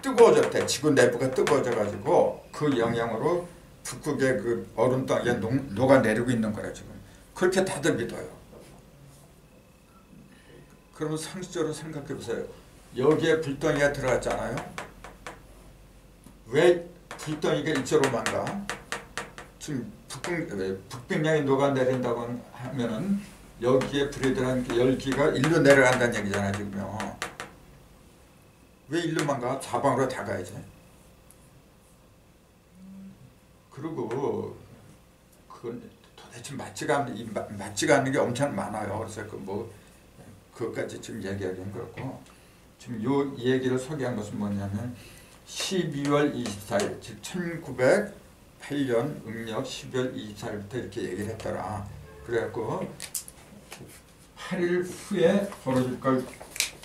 뜨거워졌대. 지구 내부가 뜨거워져가지고 그 영향으로 북극의 그 얼음 땅에 녹아내리고 있는 거라 지금. 그렇게 다들 믿어요. 그러면 상식적으로 생각해 보세요. 여기에 불덩이가 들어갔잖아요. 왜 불덩이가 이쪽으로만 가? 지금 북빙량이 녹아내린다고 하면은 여기에 불이 들어간 열기가 일로 내려간다는 얘기잖아요 지금요. 왜 일로만 가? 사방으로 다 가야지. 그리고 그건 도대체 맞지가 않는 게 엄청 많아요. 그래서 그것까지 지금 얘기하기는 그렇고 지금 이 얘기를 소개한 것은 뭐냐면 12월 24일 즉 1908년 음력 12월 24일부터 이렇게 얘기를 했더라. 그래갖고 8일 후에 벌어질 걸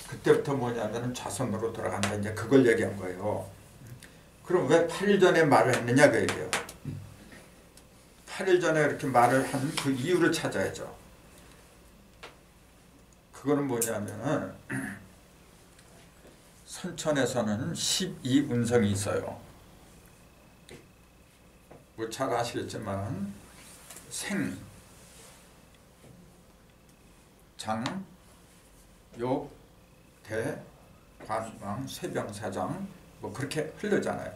그때부터 뭐냐면 자손으로 돌아간다 이제 그걸 얘기한 거예요. 그럼 왜 8일 전에 말을 했느냐 그 얘기예요. 8일 전에 이렇게 말을 한 그 이유를 찾아야죠. 그거는 뭐냐면은 선천에서는 12운성이 있어요. 뭐 잘 아시겠지만 생, 장, 욕, 대, 관왕, 쇠병사장 뭐 그렇게 흐르잖아요.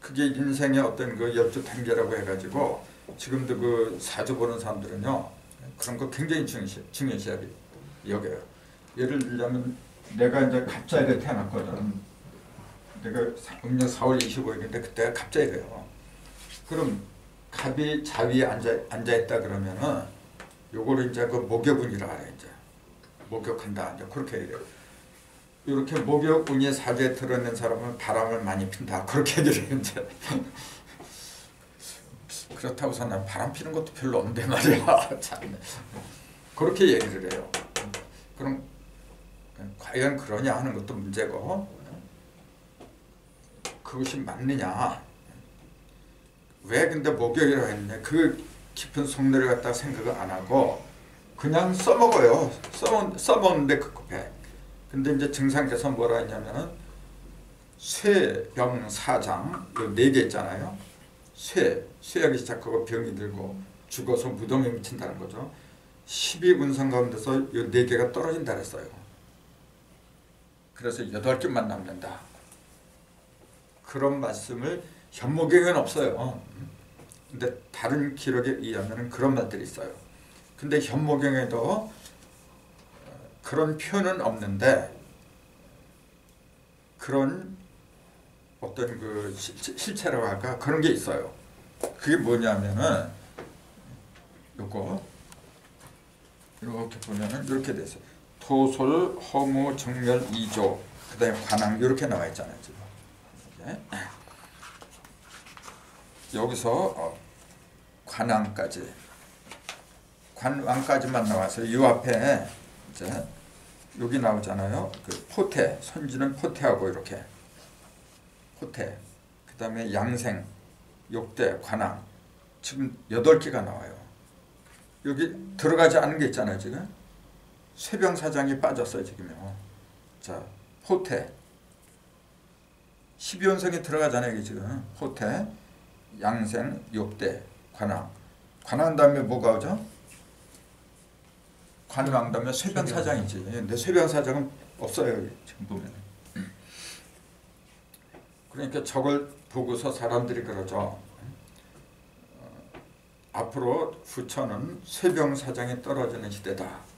그게 인생의 어떤 그 12단계라고 해가지고 지금도 그 사주 보는 사람들은요 그런 거 굉장히 중요시 여겨요. 예를 들자면 내가 이제 갑자기에 태어났거든. 내가 음력 4월 25일인데 그때가 갑자기래요. 그럼 갑이 자위에 앉아 있다 그러면은 요거를 이제 그 목욕운이라 그래. 이제 목욕한다. 이제 그렇게 얘기해요. 이렇게 목욕운이 사주에 들어있는 사람은 바람을 많이 핀다. 그렇게 얘기를 이제. 그렇다고 해서 난 바람 피는 것도 별로 없는데 말이야. 참. 그렇게 얘기를 해요. 그럼 과연 그러냐 하는 것도 문제고, 그것이 맞느냐, 왜 근데 목욕이라고 했느냐, 그 깊은 속내를 갖다 생각을 안 하고 그냥 써먹어요. 써먹는데 급급해. 근데 이제 증상께서 뭐라 했냐면은 쇠병사장 요 4개 있잖아요. 쇠약이 시작하고 병이 들고 죽어서 무덤에 묻힌다는 거죠. 12운성 가운데서 요 4개가 떨어진다 그랬어요. 그래서 8개만 남는다. 그런 말씀을 현모경에는 없어요. 근데 다른 기록에 의하면 그런 말들이 있어요. 근데 현모경에도 그런 표현은 없는데 그런 어떤 그 실체라고 할까, 그런 게 있어요. 그게 뭐냐면은 요거 이렇게 보면은 이렇게 돼 있어요. 토솔, 허무, 정멸, 이조, 그다음에 관왕 이렇게 나와 있잖아요. 지금 여기서 관왕까지, 관왕까지만 나와서 이 앞에 이제 여기 나오잖아요. 그 포태, 선지는 포태하고 이렇게 포태, 그 다음에 양생, 욕대, 관왕, 지금 8개가 나와요. 여기 들어가지 않은 게 있잖아요. 지금 쇠병사장이 빠졌어요. 지금요. 자, 포태 12원성이 들어가잖아요. 이게 지금 포태, 양생, 욕대, 관왕. 관왕 다음에 뭐가 오죠? 관왕 다음에 쇠병사장이지. 근데 쇠병사장은 없어요. 지금 보면. 그러니까 저걸 보고서 사람들이 그러죠. 앞으로 후천은 쇠병사장이 떨어지는 시대다.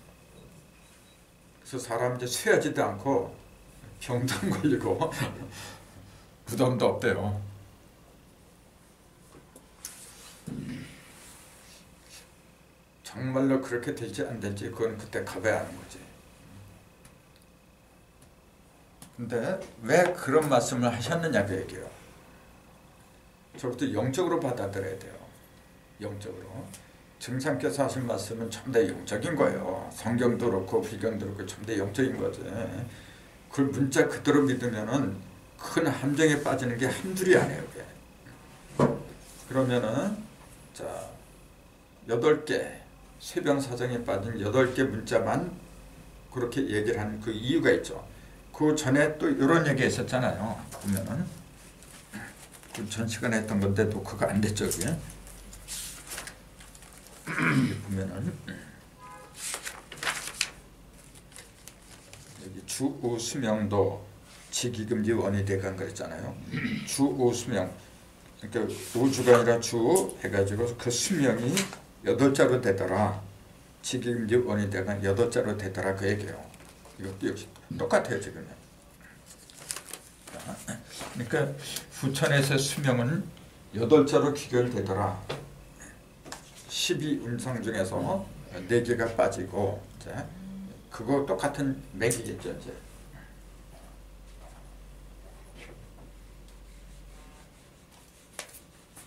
그래서 사람 이제 쇠하지도 않고 병도 안 걸리고 부담도 없대요. 정말로 그렇게 될지 안 될지 그건 그때 가봐야 하는 거지. 근데 왜 그런 말씀을 하셨느냐 그 얘기예요. 저것도 영적으로 받아들여야 돼요. 영적으로. 증상께서 하신 말씀은 전부 다 영적인 거예요. 성경도 그렇고 불경도 그렇고 전부 다 영적인 거지. 그걸 문자 그대로 믿으면은 큰 함정에 빠지는 게 한둘이 아니에요. 그게. 그러면은 자 8개 쇠병사장에 빠진 8개 문자만 그렇게 얘기를 하는 그 이유가 있죠. 그 전에 또 이런 얘기 있었잖아요. 보면은 그 전 시간에 했던 건데 녹화가 안 됐죠. 그게. 보면은 여기 주우수명도 지기금지 원이대간 그랬잖아요. 주우수명, 그러니까 우주가 아니라 주 해가지고 그 수명이 8자로 되더라. 지기금지 원이대간 8자로 되더라 그 얘기예요. 이것도 역시 똑같아요 지금. 그러니까 후천에서 수명은 8자로 귀결되더라. 12운성 중에서 4개가 빠지고 이제 그거 똑같은 맥이겠죠. 이제.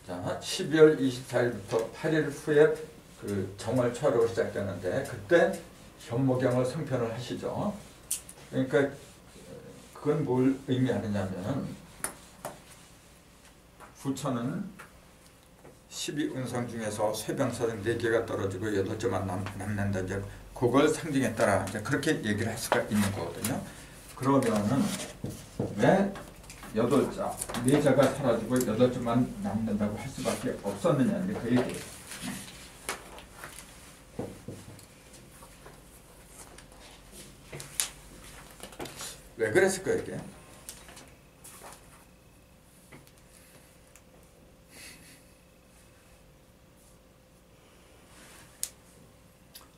자, 12월 24일부터 8일 후에 그 정월초하루가 시작되는데 그때 현모경을 성편을 하시죠. 그러니까 그건 뭘 의미하느냐면 후천은 12운성 중에서 쇠병사장 4개가 떨어지고 8자만 남는다. 이제 그걸 상징했다라. 이제 그렇게 얘기를 할 수가 있는 거거든요. 그러면은 왜 8자, 4자가 사라지고 8자만 남는다고 할 수밖에 없었느냐. 이제 그 얘기예요. 왜 그랬을까요, 이게?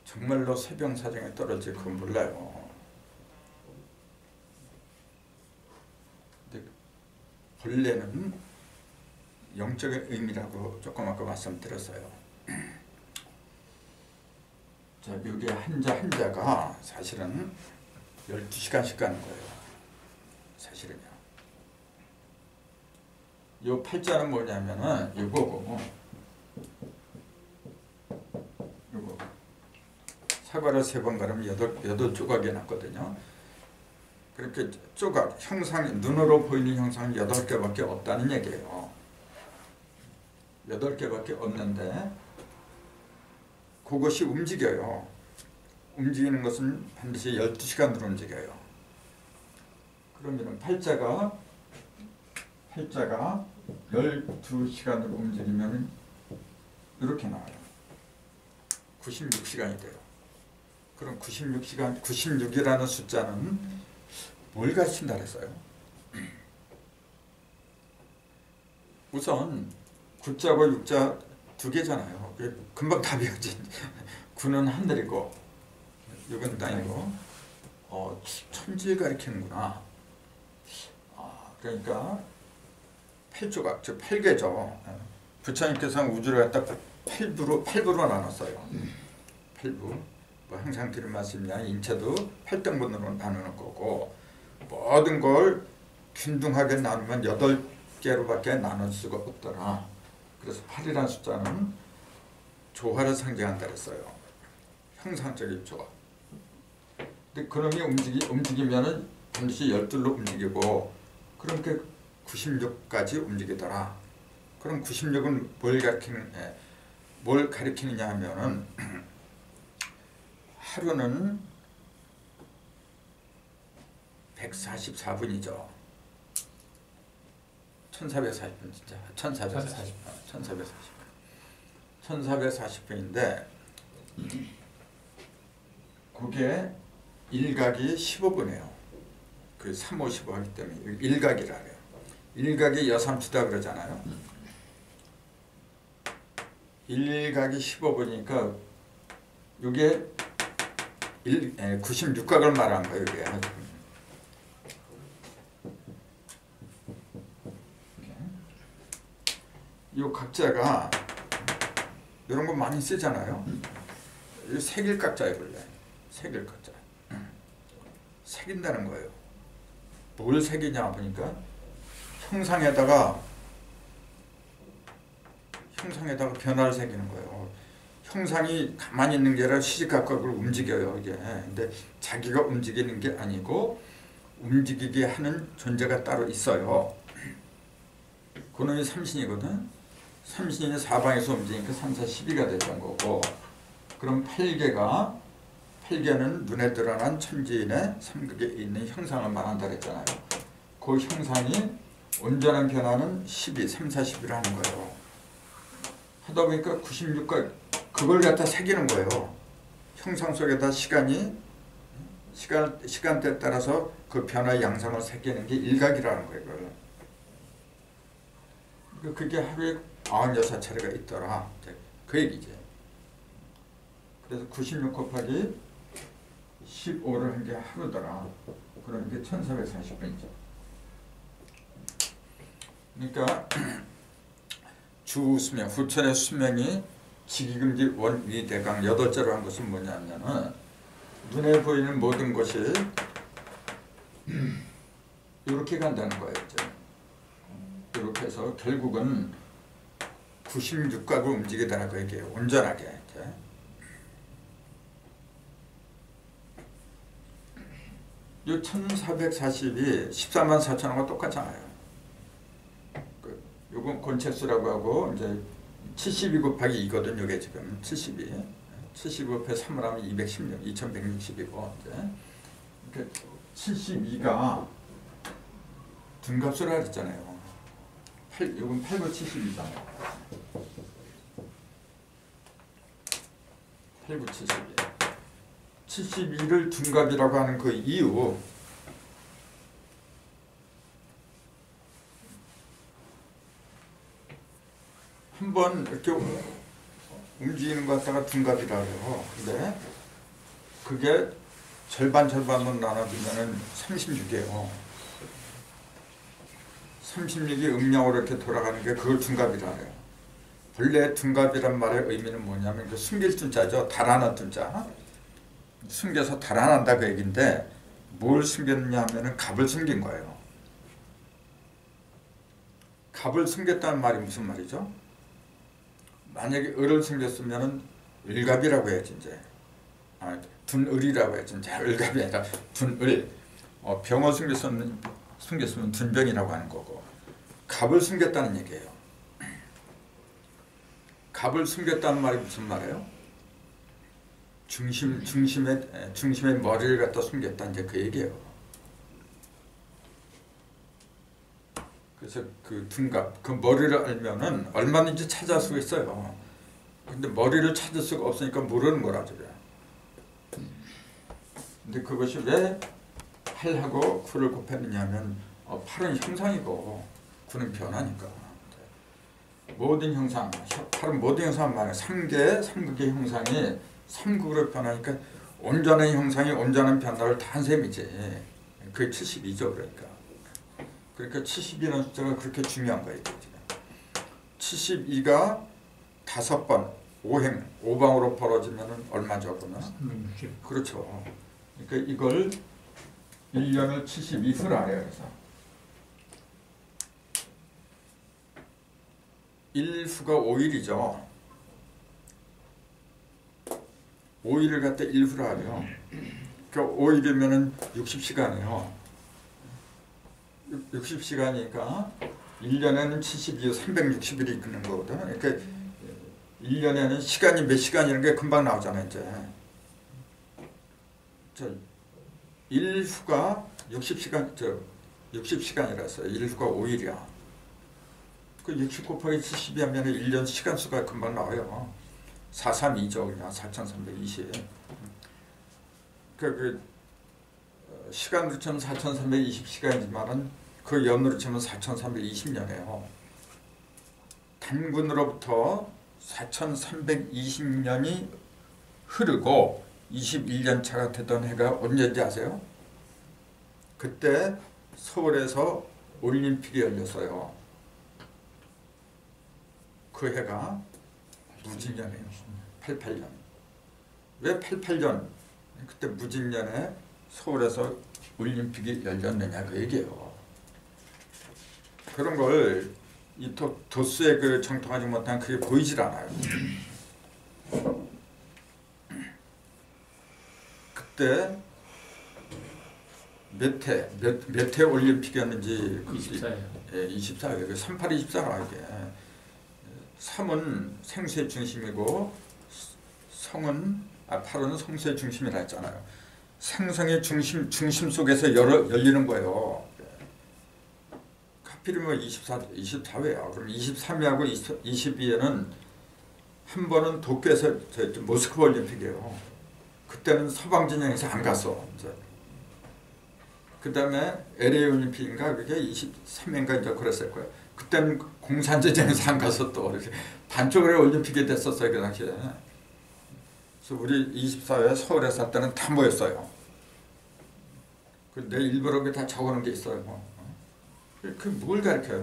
정말로 쇠병사장에 떨어질 건 몰라요. 본래는 영적인 의미라고 조금 아까 말씀드렸어요. 자, 여기 한자가 사실은 12시간씩 가는 거예요. 사실은요. 요 팔자는 뭐냐면은 요거고, 요거 사과를 3번 가르면 8조각이 났거든요. 그렇게 조각, 형상이 눈으로 보이는 형상은 8개밖에 없다는 얘기예요. 8개밖에 없는데 그것이 움직여요. 움직이는 것은 반드시 12시간으로 움직여요. 그러면 팔자가 12시간으로 움직이면 이렇게 나와요. 96시간이 돼요. 그럼 96시간, 96이라는 숫자는 뭘 가르친다 그랬어요? 우선 9자고 6자 2개잖아요. 금방 답이었지. 9는 하늘이고 6은 땅이고 천지를 가리키는구나. 그러니까 8조각, 즉 8개죠. 부처님께서는 우주를 갖다 8부로 나눴어요. 8부. 뭐 항상 드린 말씀이냐, 인체도 8등분으로 나누는 거고, 모든 걸 균등하게 나누면 8개로밖에 나눌 수가 없더라. 그래서 8이라는 숫자는 조화를 상징한다 그랬어요. 형상적인 조화. 근데 그놈이 움직이면은 반드시 12로 움직이고, 그러니까 96까지 움직이더라. 그럼 96은 뭘 가리키느냐 하면은 하루는 144분이죠. 1440분 진짜. 1440분인데 그게 일각이 15분이에요. 그 3, 5, 15 하기 때문에 일각이라 해요. 일각이 여삼수다 그러잖아요. 일각이 15분이니까 이게 96각을 말한 거예요. 이게. 이 각자가 이런 거 많이 쓰잖아요. 이 색일 각자예요, 원래. 색일 각자. 색인다는 거예요. 뭘 색이냐 보니까 형상에다가 변화를 새기는 거예요. 형상이 가만히 있는 게 아니라 시시각각으로 움직여요, 이게. 근데 자기가 움직이는 게 아니고 움직이게 하는 존재가 따로 있어요. 그놈이 삼신이거든. 삼신이 사방에서 움직이니까 3, 4, 12가 됐던 거고, 그럼 8개는 눈에 드러난 천지인의 삼극에 있는 형상을 말한다 그랬잖아요. 그 형상이 온전한 변화는 12, 3, 4, 12를 하는 거예요. 하다 보니까 96가 그걸 갖다 새기는 거예요. 형상 속에다 시간대에 따라서 그 변화의 양상을 새기는 게 일각이라는 거예요. 그게 하루에 96차례가 있더라. 그 얘기지. 그래서 96 곱하기 15를 한 게 하루더라. 그러니까 1440분이죠. 그러니까 주수명, 후천의 수명이 지기금지 원위대강 8자로 한 것은 뭐냐면은 눈에 보이는 모든 것이 이렇게 간다는 거예요. 이제. 이렇게 해서 결국은 96각을 움직이더라고 이게 온전하게. 이제. 이 1440이 14만 4천하고 똑같잖아요. 요건 권체수라고 하고 이제 72 곱하기 2거든. 요게 지금 72. 72 곱해 3을 하면 216, 2160이고 이제 72가 둔값으로 그랬잖아요. 요건 8고 72잖아요. 8고 72. 72를 둔갑이라고 하는 그 이유, 한번 이렇게 움직이는 것 같다가 둔갑이라고 해요. 근데 그게 절반으로 나눠주면은 36이에요. 36이 음양으로 이렇게 돌아가는 게 그걸 둔갑이라 해요. 본래 둔갑이란 말의 의미는 뭐냐면 그 숨길 둔자죠. 달아난 둔자. 숨겨서 달아난다 그 얘기인데 뭘 숨겼냐 하면은 갑을 숨긴 거예요. 갑을 숨겼다는 말이 무슨 말이죠? 만약에 을을 숨겼으면은 을갑이라고 해야지 이제. 둔을이라고 해야지 이제. 을갑이 아니라 둔을. 병을 숨겼으면 둔병이라고 하는 거고. 갑을 숨겼다는 얘기예요. 갑을 숨겼다는 말이 무슨 말이에요? 중심의 머리를 갖다 숨겼다 이제 그 얘기예요. 그래서 그 둔갑, 그 머리를 알면은 얼마든지 찾을 수가 있어요. 근데 머리를 찾을 수가 없으니까 모르는 거라죠. 근데 그것이 왜 8하고 9를 곱했느냐면 8은 형상이고 9는 변화니까. 모든 형상, 8은 모든 형상 말이에요. 3극의 형상이 3극으로 변하니까 온전한 형상이 온전한 변화를 다 한 셈이지. 그게 72죠. 그러니까 72라는 숫자가 그렇게 중요한 거예요. 72가 5번 5방으로 벌어지면 얼마죠? 그러면? 360. 그렇죠. 그러니까 이걸 1년을 72수라 해요. 그래서 1수가 5일이죠. 5일을 갖다 1수라 하죠. 그러니까 5일이면은 60시간이에요. 60시간이니까 1년에는 72, 360일이 있는 거거든. 그러니까 1년에는 시간이 몇 시간이라는 게 금방 나오잖아요. 이제 1수가 60시간이라서 1수가 5일이야. 그 60 곱하기 70이 하면 1년 시간수가 금방 나와요. 432죠. 그냥 4320. 그 시간으로 치면 4320시간이지만은 그 연으로 치면 4320년이에요. 단군으로부터 4320년이 흐르고 21년 차가 되던 해가 언제인지 아세요? 그때 서울에서 올림픽이 열렸어요. 그 해가 무진년이에요. 88년. 왜 88년? 그때 무진년에 서울에서 올림픽이 열렸느냐 그 얘기예요. 그런 걸 이 도수에 그 정통하지 못한 그게 보이질 않아요. 그때 몇 회 올림픽이었는지 24예요. 예, 24회. 38, 24라 이게. 3은 생수의 중심이고 8은 성수의 중심이라 했잖아요. 생성의 중심 속에서 열리는 거예요. 하필이면 24회야. 그럼 23회하고 22회는 한 번은 도쿄에서 모스크바 올림픽이에요. 그때는 서방 진영에서 안 갔어. 그 다음에 LA 올림픽인가 그게 23회인가 이제 그랬을 거예요. 그때는 공산제정에서 안 가서 또 이렇게 반쪽으로 올림픽이 됐었어요. 그 당시에. 그래서 우리 24회 서울에서 할 때는 다 모였어요. 내 일부러 다 적어놓은 게 있어요. 그 뭘 가르쳐요?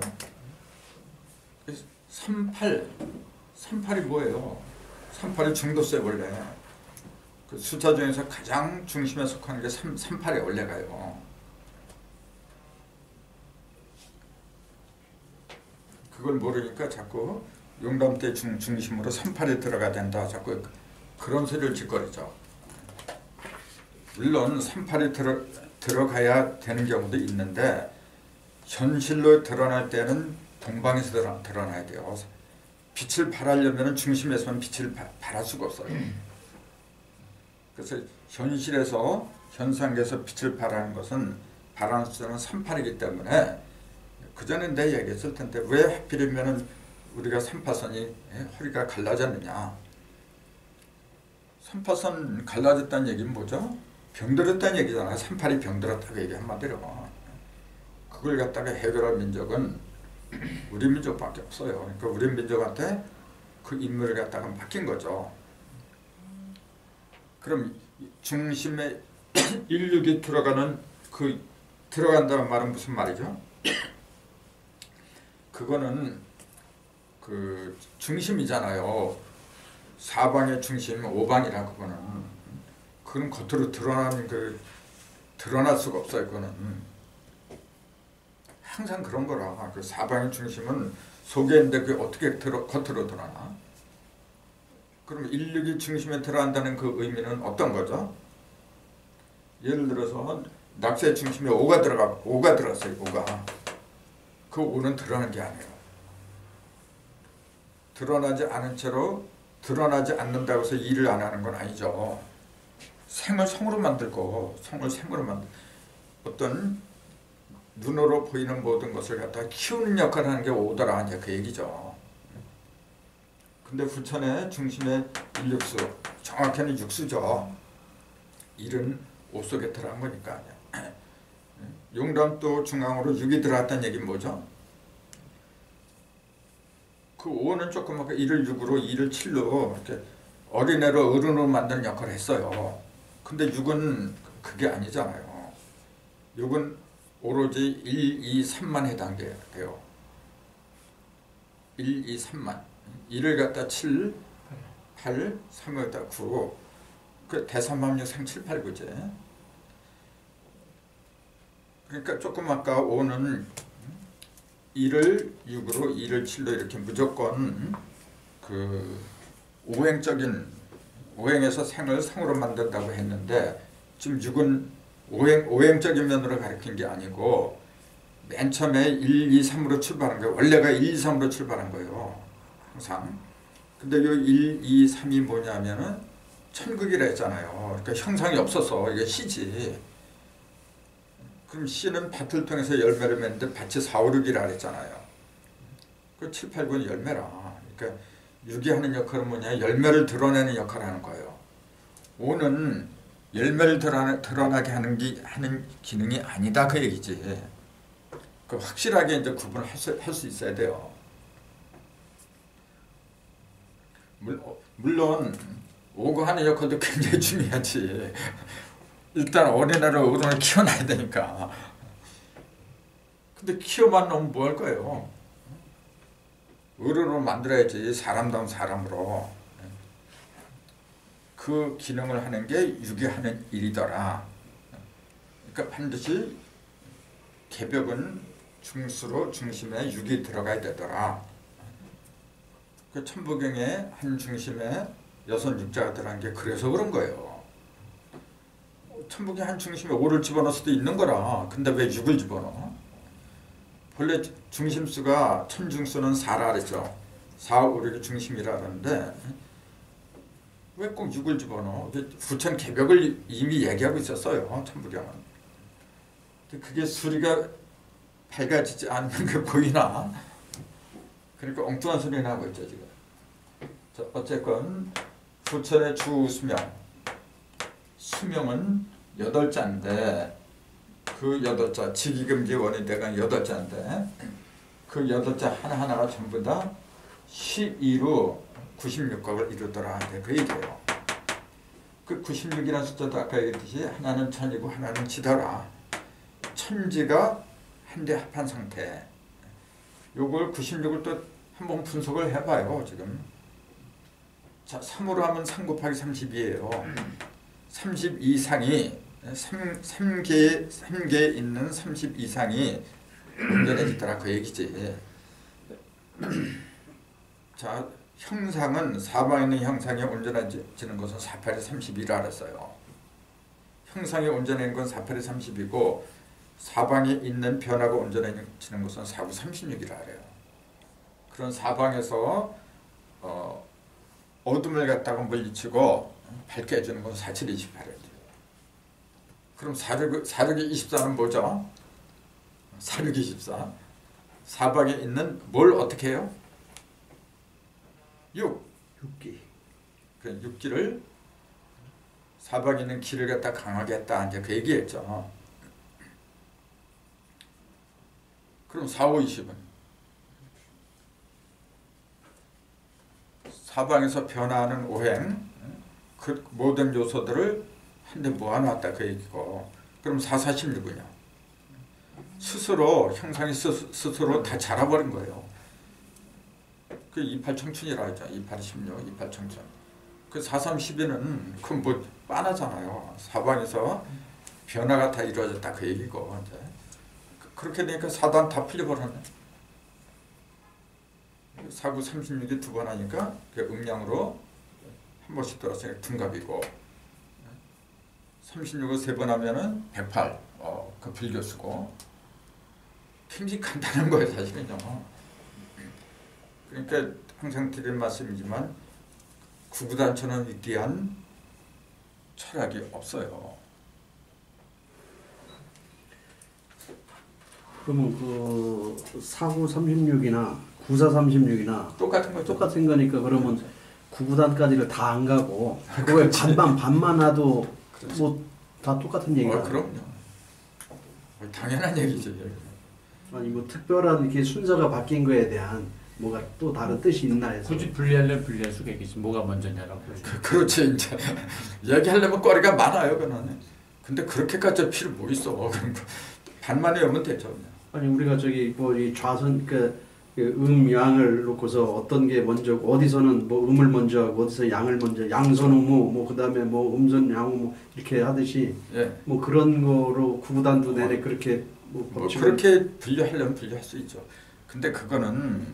38이 뭐예요? 38이 중도수에 원래 그 숫자 중에서 가장 중심에 속하는 게 38에 원래 가요. 그걸 모르니까 자꾸 용담대 중심으로 38에 들어가야 된다. 자꾸 그런 소리를 짓거리죠. 물론 38에 들어가야 되는 경우도 있는데 현실로 드러날 때는 동방에서 드러나야 돼요. 빛을 발하려면 중심에서만 빛을 발할 수가 없어요. 그래서 현실에서 현상에서 빛을 발하는 것은 발하는 숫자는 38이기 때문에 그전에 내 얘기했을 텐데 왜 하필이면 우리가 3파선이 허리가 갈라졌느냐. 3파선 갈라졌다는 얘기는 뭐죠? 병들었다는 얘기잖아요. 38이 병들었다고 얘기 한마디로. 그걸 갖다가 해결할 민족은 우리 민족밖에 없어요. 그러니까 우리 민족한테 그 임무를 갖다가 맡긴 거죠. 그럼 중심에 인력이 들어간다는 말은 무슨 말이죠? 그거는 그 중심이잖아요. 사방의 중심 오방이라 그거는 그건 겉으로 드러날 수가 없어요. 그거는 항상 그런 거라. 그 사방의 중심은 속에 있는데 그게 어떻게 겉으로 드러나? 그럼 인력이 중심에 들어간다는 그 의미는 어떤 거죠? 예를 들어서 낙서의 중심에 오가 들어갔어요. 오가. 그 오는 드러나는 게 아니에요. 드러나지 않은 채로 드러나지 않는다고 해서 일을 안 하는 건 아니죠. 생을 성으로 만들고 성을 생으로 만들 어떤 눈으로 보이는 모든 것을 갖다 키우는 역할을 하는 게 오더라 이제 그 얘기죠. 근데 부천의 중심의 일육수, 정확히는 육수죠. 일은 오 속에 들어간 거니까. 용담도 중앙으로 육이 들어갔다는 얘기는 뭐죠? 그 오는 조금 아까 1을 6으로 2를 7로 이렇게 어린애로 어른으로 만드는 역할을 했어요. 근데 6은 그게 아니잖아요. 6은 오로지 1, 2, 3만 해당돼요. 1, 2, 3만. 1을 갖다 7, 8, 3을 갖다 9. 그 대삼합육 생 7, 8, 9제. 그러니까 조금 아까 5는 1을 6으로 2를 7로 이렇게 무조건 그 오행에서 생을 성으로 만든다고 했는데 지금 6은 오행적인 면으로 가리킨 게 아니고 맨 처음에 1, 2, 3으로 출발한 거예요. 원래가 1, 2, 3으로 출발한 거예요. 항상. 근데 이 1, 2, 3이 뭐냐면은 천극이라 했잖아요. 그러니까 형상이 없어서 이게 시지. 그럼 씨는 밭을 통해서 열매를 맺는데 밭이 4, 5, 6이라 그랬잖아요. 그 7, 8, 9는 열매라. 그러니까 6이 하는 역할은 뭐냐? 열매를 드러내는 역할을 하는 거예요. 5는 열매를 드러나게 하는 기능이 아니다 그 얘기지. 그 확실하게 이제 구분을 할 수 있어야 돼요. 물론 5가 하는 역할도 굉장히 중요하지. 일단 어린애를 어른을 키워놔야 되니까. 근데 키워만 놓으면 뭐 할 거예요? 어른으로 만들어야지. 사람다운 사람으로. 그 기능을 하는 게 6이 하는 일이더라. 그러니까 반드시 개벽은 중수로 중심에 6이 들어가야 되더라. 그 천부경에 한 중심에 여섯 육자가 들어간 게 그래서 그런 거예요. 천부경 한 중심에 5를 집어넣을 수도 있는 거라. 근데 왜 6을 집어넣어? 본래 중심수가 천중수는 4라 그랬죠. 4, 5, 6이 중심이라 그러는데 왜 꼭 6을 집어넣어? 부천 개벽을 이미 얘기하고 있었어요. 천부경은. 그게 수리가 밝아지지 않는 게 보이나? 그러니까 엉뚱한 소리 나고 있죠 지금. 자, 어쨌건 부천의 주수명. 수명은 8자인데 그 8자 직이금지 원이대간 8자인데 그 8자 하나하나가 전부 다 12로 96각을 이루더라. 그 얘기예요. 그 96이라는 숫자도 아까 얘기했듯이 하나는 천이고 하나는 지더라. 천지가 한데 합한 상태. 요걸 96을 또 한번 분석을 해봐요. 지금. 자, 3으로 하면 3 곱하기 32예요. 30 이상이 3개에 있는 30 이상이 온전해지더라 그 얘기지. 자, 형상은 사방에 있는 형상이 온전해지는 것은 48에 32라 알았어요. 형상이 온전해지는 건 48에 30이고 사방에 있는 변화가 온전해지는 것은 4구 36이라 그래요. 그런 사방에서 어둠을 갖다가 물리치고 밝게 해주는 건 47, 28이에요. 그럼 46, 24는 뭐죠? 46, 24. 사방에 있는 뭘 어떻게 해요? 6기. 그 6기를 사방에 있는 기를 갖다 강하게 했다. 이제 그 얘기했죠. 그럼 4, 5, 20은 사방에서 변화하는 오행, 그 모든 요소들을 한데 모아놨다 그 얘기고. 그럼 4, 46은요. 스스로 형상이 스스로 다 자라버린 거예요. 그 28 청춘이라 하죠. 28, 16, 28 청춘. 그 4, 3, 12는 그 뭐 빤하잖아요. 사방에서 변화가 다 이루어졌다 그 얘기고 이제 그렇게 되니까 4단 다 풀려버렸네. 4, 9, 36이 두 번 하니까 그 음량으로 한 번씩 들어서 둔갑이고 36을 세 번 하면은 108 그 불교수고 굉장히 간단한 거예요 사실은요. 그러니까 항상 드리는 말씀이지만 구구단처럼 위대한 철학이 없어요. 그러면 그 4936이나 9436이나 똑같은 거죠. 똑같은 거니까 그러면 99단까지를 다 안 가고 그거에 반만 하도 뭐 다 똑같은 얘기가. 그럼요. 당연한 얘기죠. 아니 뭐 특별한 이렇게 순서가 바뀐 거에 대한 뭐가 또 다른 뜻이 있나 해서. 굳이 분리하려면 분리할 수가 있겠지. 뭐가 먼저냐라고. 그렇지 이제 얘기하려면 거리가 많아요 그는. 근데 그렇게까지 필요 뭐 있어. 그런 거 반만 외우면 되죠. 그냥. 아니 우리가 저기 뭐 이 좌선 그 음양을 놓고서 어떤 게 먼저 어디서는 뭐 음을 먼저 하고 어디서 양을 먼저 양선음우 뭐 그다음에 뭐 음선 양우 뭐 이렇게 하듯이 예. 뭐 그런 거로 구구단도 내내 그렇게 뭐 그렇게 분류하려면 분류할 수 있죠. 근데 그거는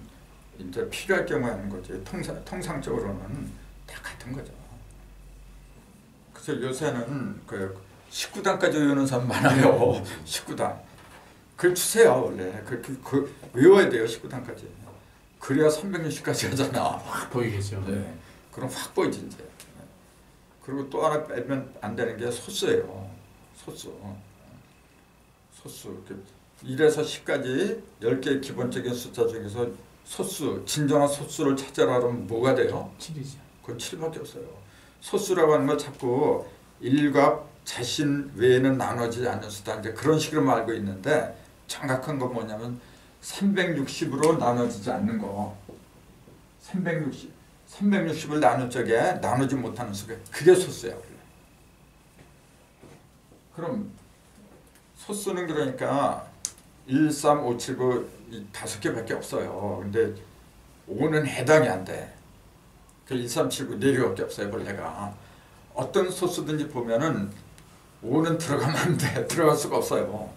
이제 필요할 경우에 하는 거지. 통상적으로는 다 같은 거죠. 그래서 요새는 그 19단까지 외우는 사람 많아요. 19단. 그걸 주세요 원래. 그 외워야 돼요 19단까지. 그래야 360까지 하잖아. 확 보이겠죠. 네. 그럼 확 보이지 이제. 그리고 또 하나 빼면 안 되는 게 소수예요. 소수. 1에서 10까지 10개의 기본적인 숫자 중에서 소수, 진정한 소수를 찾아라 그러면 뭐가 돼요? 7이죠. 그건 7밖에 없어요. 소수라고 하는 건 자꾸 일과 자신 외에는 나눠지지 않는 수다 이제 그런 식으로 알고 있는데 정확한 건 뭐냐면 360으로 나눠지지 않는 거. 360을 나눌 적에 나누지 못하는 수가 그게 소수야. 원래. 그럼 소수는 그러니까 1, 3, 5, 7, 9 이 5개밖에 없어요. 근데 5는 해당이 안 돼. 그 1, 3, 7, 9 4개밖에 없어요. 원래가. 어떤 소수든지 보면은 5는 들어가면 안 돼. 들어갈 수가 없어요.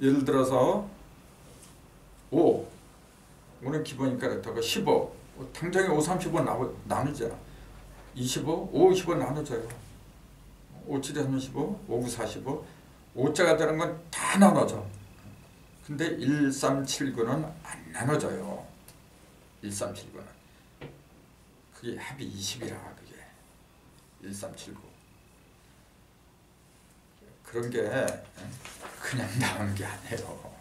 예를 들어서 5는 기본이니까 그렇다고 15 당장에 5, 35 나누잖아. 25, 5, 25 나눠져요. 5, 7, 35, 5, 9, 45 5자가 되는 건 다 나눠져. 근데 1, 3, 7, 9는 안 나눠져요. 1, 3, 7, 9는. 그게 합이 20이라 그게. 1, 3, 7, 9. 그런 게 그냥 나오는 게 아니에요.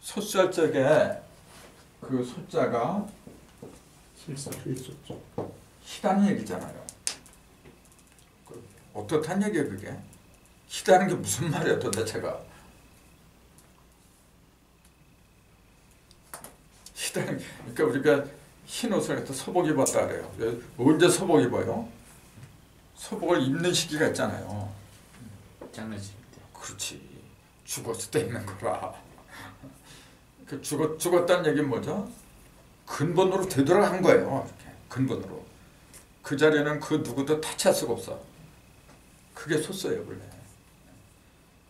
소수할 적에 그 숫자가 실수. 희다는 얘기잖아요. 어떻단 얘기예요 그게? 희다는 게 무슨 말이에요 도대체가? 희다는 그러니까 우리가 흰 옷을 갖다 서복 입었다 그래요. 언제 서복 입어요? 서복을 입는 시기가 있잖아요. 장례식 때. 그렇지. 죽었을 때 있는 거라. 그 죽었다는 얘기는 뭐죠? 근본으로 되돌아간 거예요. 이렇게 근본으로. 그 자리에는 그 누구도 타치할 수가 없어. 그게 소수예요 원래.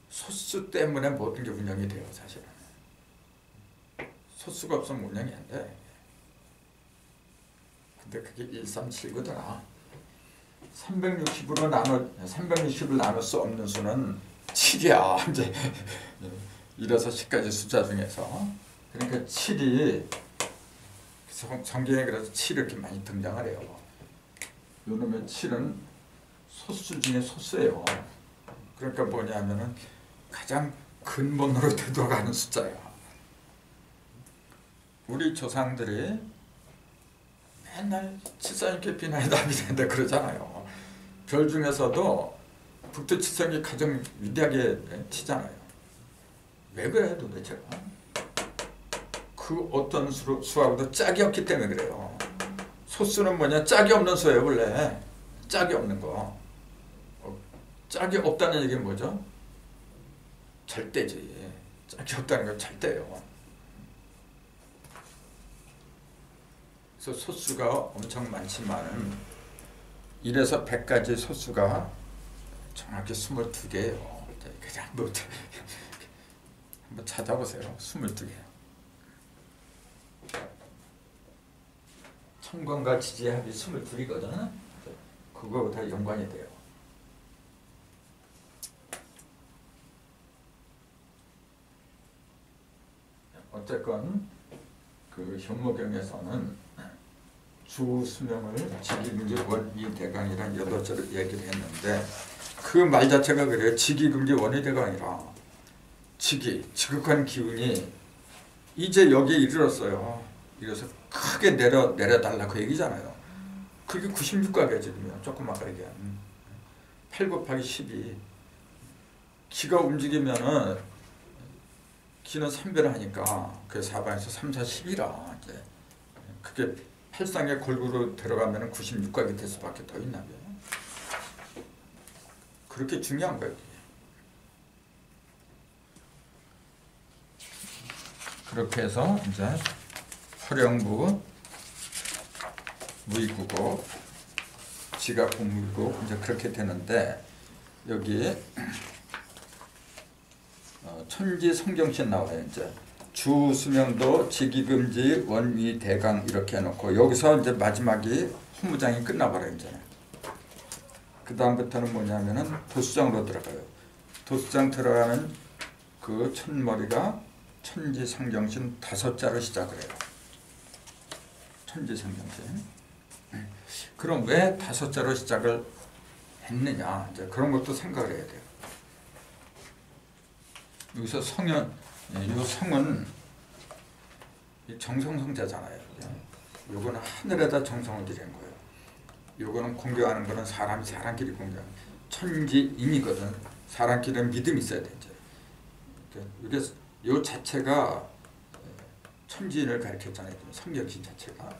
소수 때문에 모든 게 운영이 돼요 사실은. 소수가 없으면 운영이 안 돼. 근데 그게 1, 3, 7거더라. 360을 나눌 수 없는 수는 7이야. 이제 1에서 10까지 숫자 중에서. 그러니까 7이 성경에 그래서 7 이렇게 많이 등장을 해요. 요놈의 7은 소수 중에 소수예요. 그러니까 뭐냐면은 가장 근본으로 되돌아가는 숫자야. 우리 조상들이 맨날 칠성이께 비나에 답이 된다 그러잖아요. 별 중에서도 북두칠성이 가장 위대하게 치잖아요. 왜 그래 도대체? 그 어떤 수하고도 짝이 없기 때문에 그래요. 소수는 뭐냐? 짝이 없는 수예요 원래. 짝이 없는 거. 짝이 없다는 얘기는 뭐죠? 절대지. 짝이 없다는 건 절대예요. 그래서 소수가 엄청 많지만 1에서 100까지 소수가 정확히 22개예요. 그냥 한번 찾아보세요. 22개. 천권과 지지의 합이 22이거든. 그거보다 연관이 돼요. 어쨌건 그 현모경에서는 주 수명을 직이금기 원위대강이라는 8자를 얘기를 했는데 그 말 자체가 그래요. 직이금기 원위대강이라 지극한 기운이 이제 여기에 이르렀어요. 이래서 크게 내려달라 그 얘기잖아요. 그게 96가게 지금요. 조금 아까 얘기한 8 곱하기 12 기가 움직이면은 기는 3배를 하니까 그 사방에서 3, 4, 10이라 이제 그게 팔상의 골고루 들어가면 96각이 될 수밖에 더 있나요? 그렇게 중요한 거예요. 그렇게 해서 이제 활용부, 무익구고, 지각부, 무익구 이제 그렇게 되는데 여기 천지 성경신 나와요. 이제 주 수명도 직이금지 원위 대강 이렇게 해놓고 여기서 이제 마지막이 후무장이 끝나버려요. 이제 그 다음부터는 뭐냐면은 도수장으로 들어가요. 도수장 들어가는 그 첫머리가 천지 성경신 5자로 시작을 해요. 천지 성경신. 그럼 왜 5자로 시작을 했느냐? 이제 그런 것도 생각을 해야 돼요. 여기서 성현, 이 성은 정성성자잖아요. 요거는 하늘에다 정성을 들이는 거예요. 요거는 공경하는 거는 사람끼리 공경하는 천지인이거든. 사람끼리는 믿음이 있어야 돼. 이게 요 자체가 천지인을 가리켰잖아요. 성경신 자체가.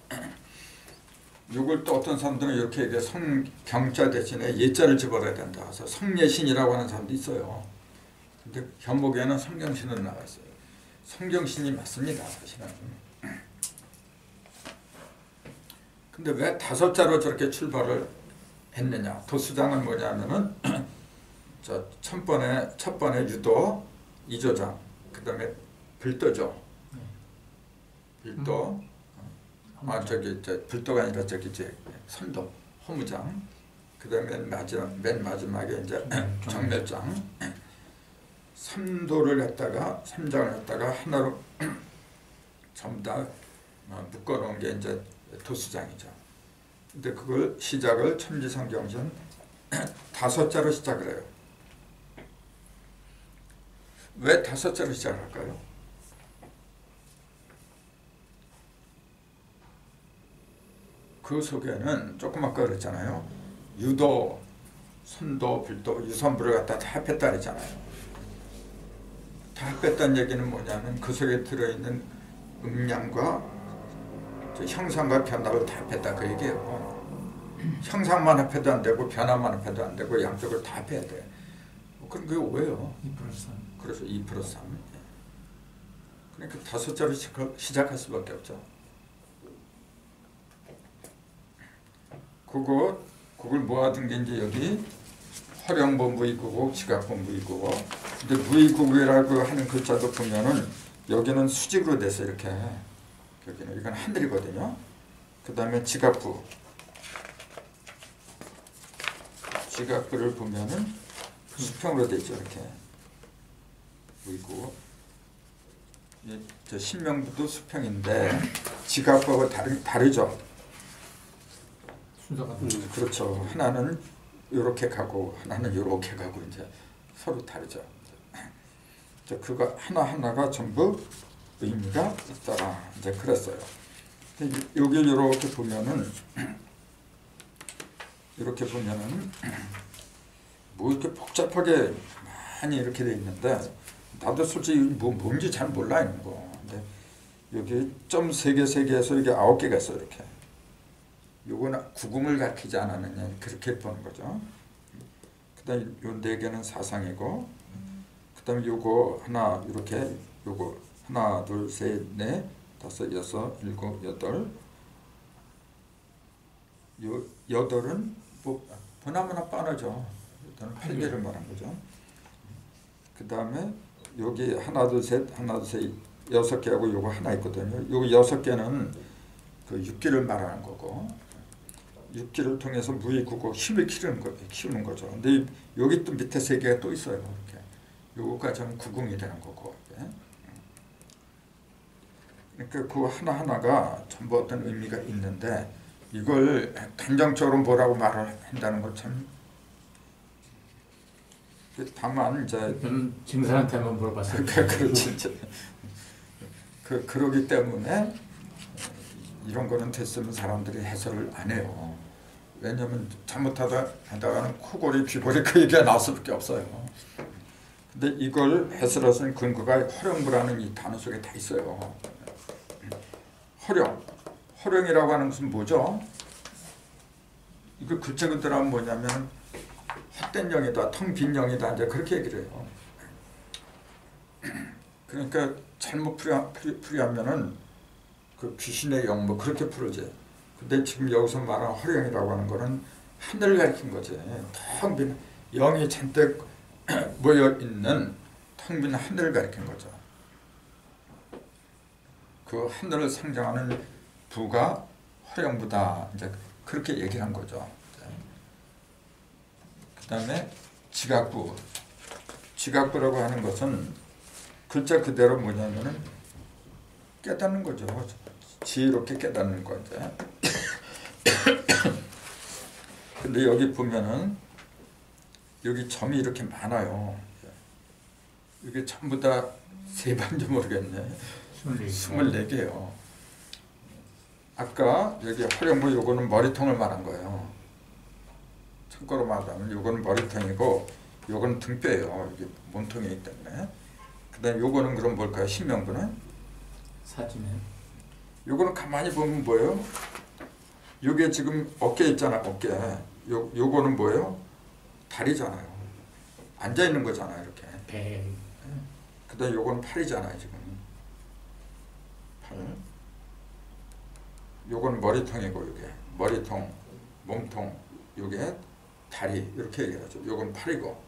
요걸 또 어떤 사람들은 이렇게 성경자 대신에 예자를 집어넣어야 된다. 그래서 성예신이라고 하는 사람도 있어요. 근데 현목에는 성경신으로 나왔어요. 성경신이 맞습니다, 사실은. 근데 왜 5자로 저렇게 출발을 했느냐? 도수장은 뭐냐면은 첫 번에 유도, 이조장, 그 다음에 불도죠. 불도, 불도가 아니라 선도, 허무장, 그 다음에 맨 마지막에 이제 정멸장. 3도를 했다가 3장을 했다가 하나로 전부 다 묶어놓은 게 이제 도수장이죠. 근데 그걸 시작을 천지성경신 5자로 시작을 해요. 왜 5자로 시작을 할까요? 그 속에는 조금 아까 그랬잖아요. 유도, 선도, 불도, 유선부를 갖다 다 합했다 그랬잖아요. 다 합했다는 얘기는 뭐냐면 그 속에 들어있는 음량과 형상과 변화를 다 합했다 그 얘기예요. 형상만 합해도 안 되고 변화만 합해도 안 되고 양쪽을 다 합해야 돼. 그럼 그게 왜요? 2 플러스 3. 그래서 2 플러스 3. 그러니까 5자로 시작할 수밖에 없죠. 그걸 모아둔 게 이제 여기 활용부 무익구고 지각부 무익구고. 근데 무익구이라고 하는 글자도 보면은 여기는 수직으로 돼서 이렇게 여기는 이건 하늘이거든요. 그 다음에 지각부. 지각부를 보면은 수평으로 되죠. 이렇게 무익구. 저 신명부도 수평인데 지각부하고 다르죠. 순서가 그렇죠. 하나는 이렇게 가고 하나는 이렇게 가고 이제 서로 다르죠. 그거 하나하나가 전부 의미가 있더라. 이제 그랬어요. 여기 이렇게 보면은 뭐 이렇게 복잡하게 많이 이렇게 돼 있는데 나도 솔직히 뭔지 잘 몰라 이런 거. 근데 여기 점 3개 해서 이게 9개가 있어 이렇게. 요거는 구금을 가리키지 않았느냐 그렇게 보는 거죠. 그다음 요 4개는 사상이고, 그다음 그다음에 요거 하나 이렇게 요거 하나 둘 셋 넷 다섯 여섯 일곱 여덟 요 여덟은 뭐 보나마나 빠르죠. 일단은 8개를 말한 거죠. 그다음에 여기 하나 둘 셋 하나 둘 셋 6개하고 요거 하나 있거든요. 요거 6개는 그 6기를 말하는 거고 6기를 통해서 무의구고 힘을 키우는 거죠. 근데 여기 또 밑에 3개가 또 있어요. 이렇게 요거까지 하면 구궁이 되는 거고. 그러니까 그 하나하나가 전부 어떤 의미가 있는데 이걸 단정적으로 뭐라고 말을 한다는 것 참 다만 이제 저는 진사한테 한번 물어봤어요. 그렇지 이제 그러기 때문에 이런 거는 됐으면 사람들이 해설을 안 해요. 왜냐면 잘못하다가는 코골이 귀골이 그 얘기가 나올 수밖에 없어요. 근데 이걸 해설할 수 있는 근거가 허령부라는 이 단어 속에 다 있어요. 허령이라고 하는 것은 뭐죠? 이거 글자 그대로 하면 뭐냐면 헛된 영이다, 텅 빈 영이다 이제 그렇게 얘기를 해요. 그러니까 잘못 풀이하면은 그 귀신의 영 뭐 그렇게 풀어지. 근데 지금 여기서 말하는 허령이라고 하는 거는 하늘을 가리킨 거지. 텅 빈 영이 잔뜩 모여 있는 텅 빈 하늘을 가리킨 거죠. 그 하늘을 상징하는 부가 허령부다. 이제 그렇게 얘기를 한 거죠. 그다음에 지각부. 지각부라고 하는 것은 글자 그대로 뭐냐면은 깨닫는 거죠. 지혜롭게 깨닫는 거죠. 근데 여기 보면은 여기 점이 이렇게 많아요. 이게 전부 다 세 반인지 모르겠네. 24개요. 아까 여기 허령부 요거는 머리통을 말한 거예요. 참고로 말하면 요거는 머리통이고 요거는 등뼈예요. 이게 몸통이기 때문에. 그다음에 요거는 그럼 뭘까요? 신명부는? 사진에. 요거는 가만히 보면 뭐예요? 요게 지금 어깨 있잖아. 어깨. 요거는 뭐예요? 다리잖아요. 앉아 있는 거잖아요. 이렇게. 배. 그다음에 요거는 팔이잖아요. 지금. 팔. 요건 머리통이고 요게 머리통, 몸통, 요게 다리 이렇게 얘기하죠. 요건 팔이고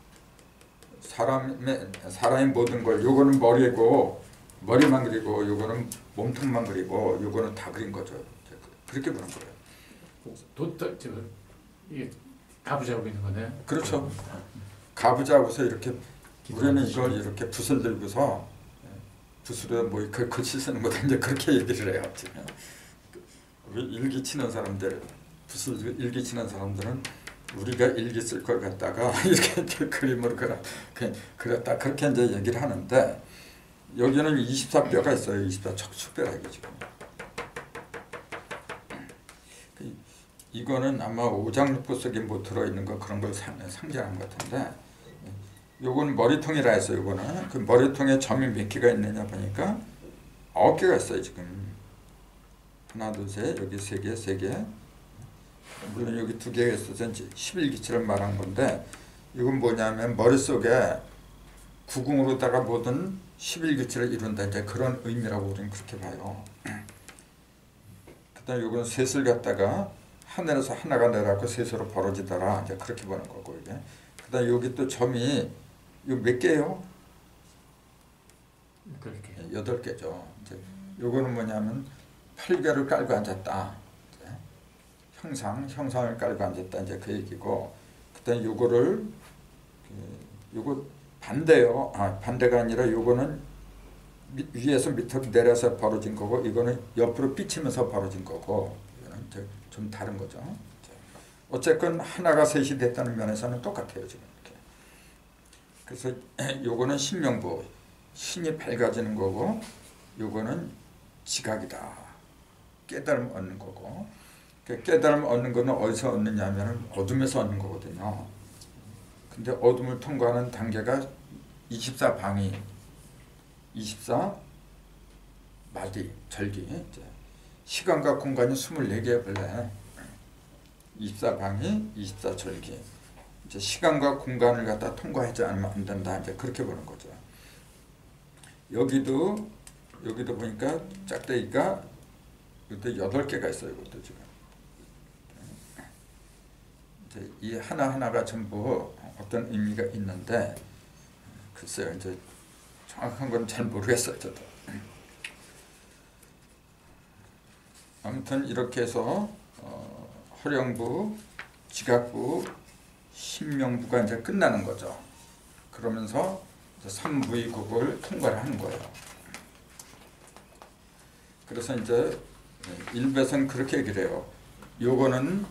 사람의 모든 걸 요거는 머리고 머리만 그리고 요거는 몸통만 그리고 요거는 다 그린 거죠. 그렇게 보는 거예요. 이게 가부좌고 있는 거네. 그렇죠. 가부좌고서 이렇게 우리는 이걸 이렇게 붓을 들고서 붓으로 뭐 글씨 쓰는 거다 이제 그렇게 얘기를 해요. 일기 치는 사람들, 붓을 일기 치는 사람들은 우리가 일기 쓸 걸 갖다가 이렇게 그림으로 그렸다 그렇게 이제 얘기를 하는데 여기는 24뼈가 있어요. 24 척추뼈라 이거 지금. 이거는 아마 오장육부 속에 뭐 들어있는 거 그런 걸 상징하는 것 같은데 요건 머리통이라 해서 요거는 그 머리통에 점이 몇 개가 있느냐 보니까 9개가 있어요 지금. 하나 둘 셋 여기 3개 3개 물론 여기 2개가 있어서 11기치를 말한 건데 이건 뭐냐면 머릿속에 구궁으로다가 모든 11기치를 이룬다 이제 그런 의미라고 우리는 그렇게 봐요. 그 다음에 이건 셋을 갖다가 하늘에서 하나가 내려가고 셋으로 벌어지더라 이제 그렇게 보는 거고 이게. 그 다음에 여기 또 점이 이거 몇 개예요? 8개죠. 이제 요거는 뭐냐면 8개를 깔고 앉았다. 형상을 깔고 앉았다. 이제 그 얘기고, 그다음에 요거를 요거 반대요. 반대가 아니라 요거는 위에서 밑으로 내려서 벌어진 거고, 이거는 옆으로 삐치면서 벌어진 거고, 이거는 이제 좀 다른 거죠. 어쨌건 하나가 셋이 됐다는 면에서는 똑같아요 지금 이렇게. 그래서 요거는 신명부, 신이 밝아지는 거고, 요거는 지각이다. 깨달음 얻는 거고, 깨달음 얻는 거는 어디서 얻느냐 하면 어둠에서 얻는 거거든요. 근데 어둠을 통과하는 단계가 24방위, 24마디, 절기, 시간과 공간이 24개의 본래 24방위, 24절기. 이제 시간과 공간을 갖다 통과하지 않으면 안 된다. 이제 그렇게 보는 거죠. 여기도 보니까 짝대기가 이것도 8개가 있어요. 이것도 지금. 이제 이 하나하나가 전부 어떤 의미가 있는데 글쎄요. 이제 정확한 건 잘 모르겠어요. 저도. 아무튼 이렇게 해서 허령부, 지각부, 신명부가 이제 끝나는 거죠. 그러면서 3부의국을 통과를 하는 거예요. 그래서 이제 일베에서는 그렇게 얘기를 해요. 요거는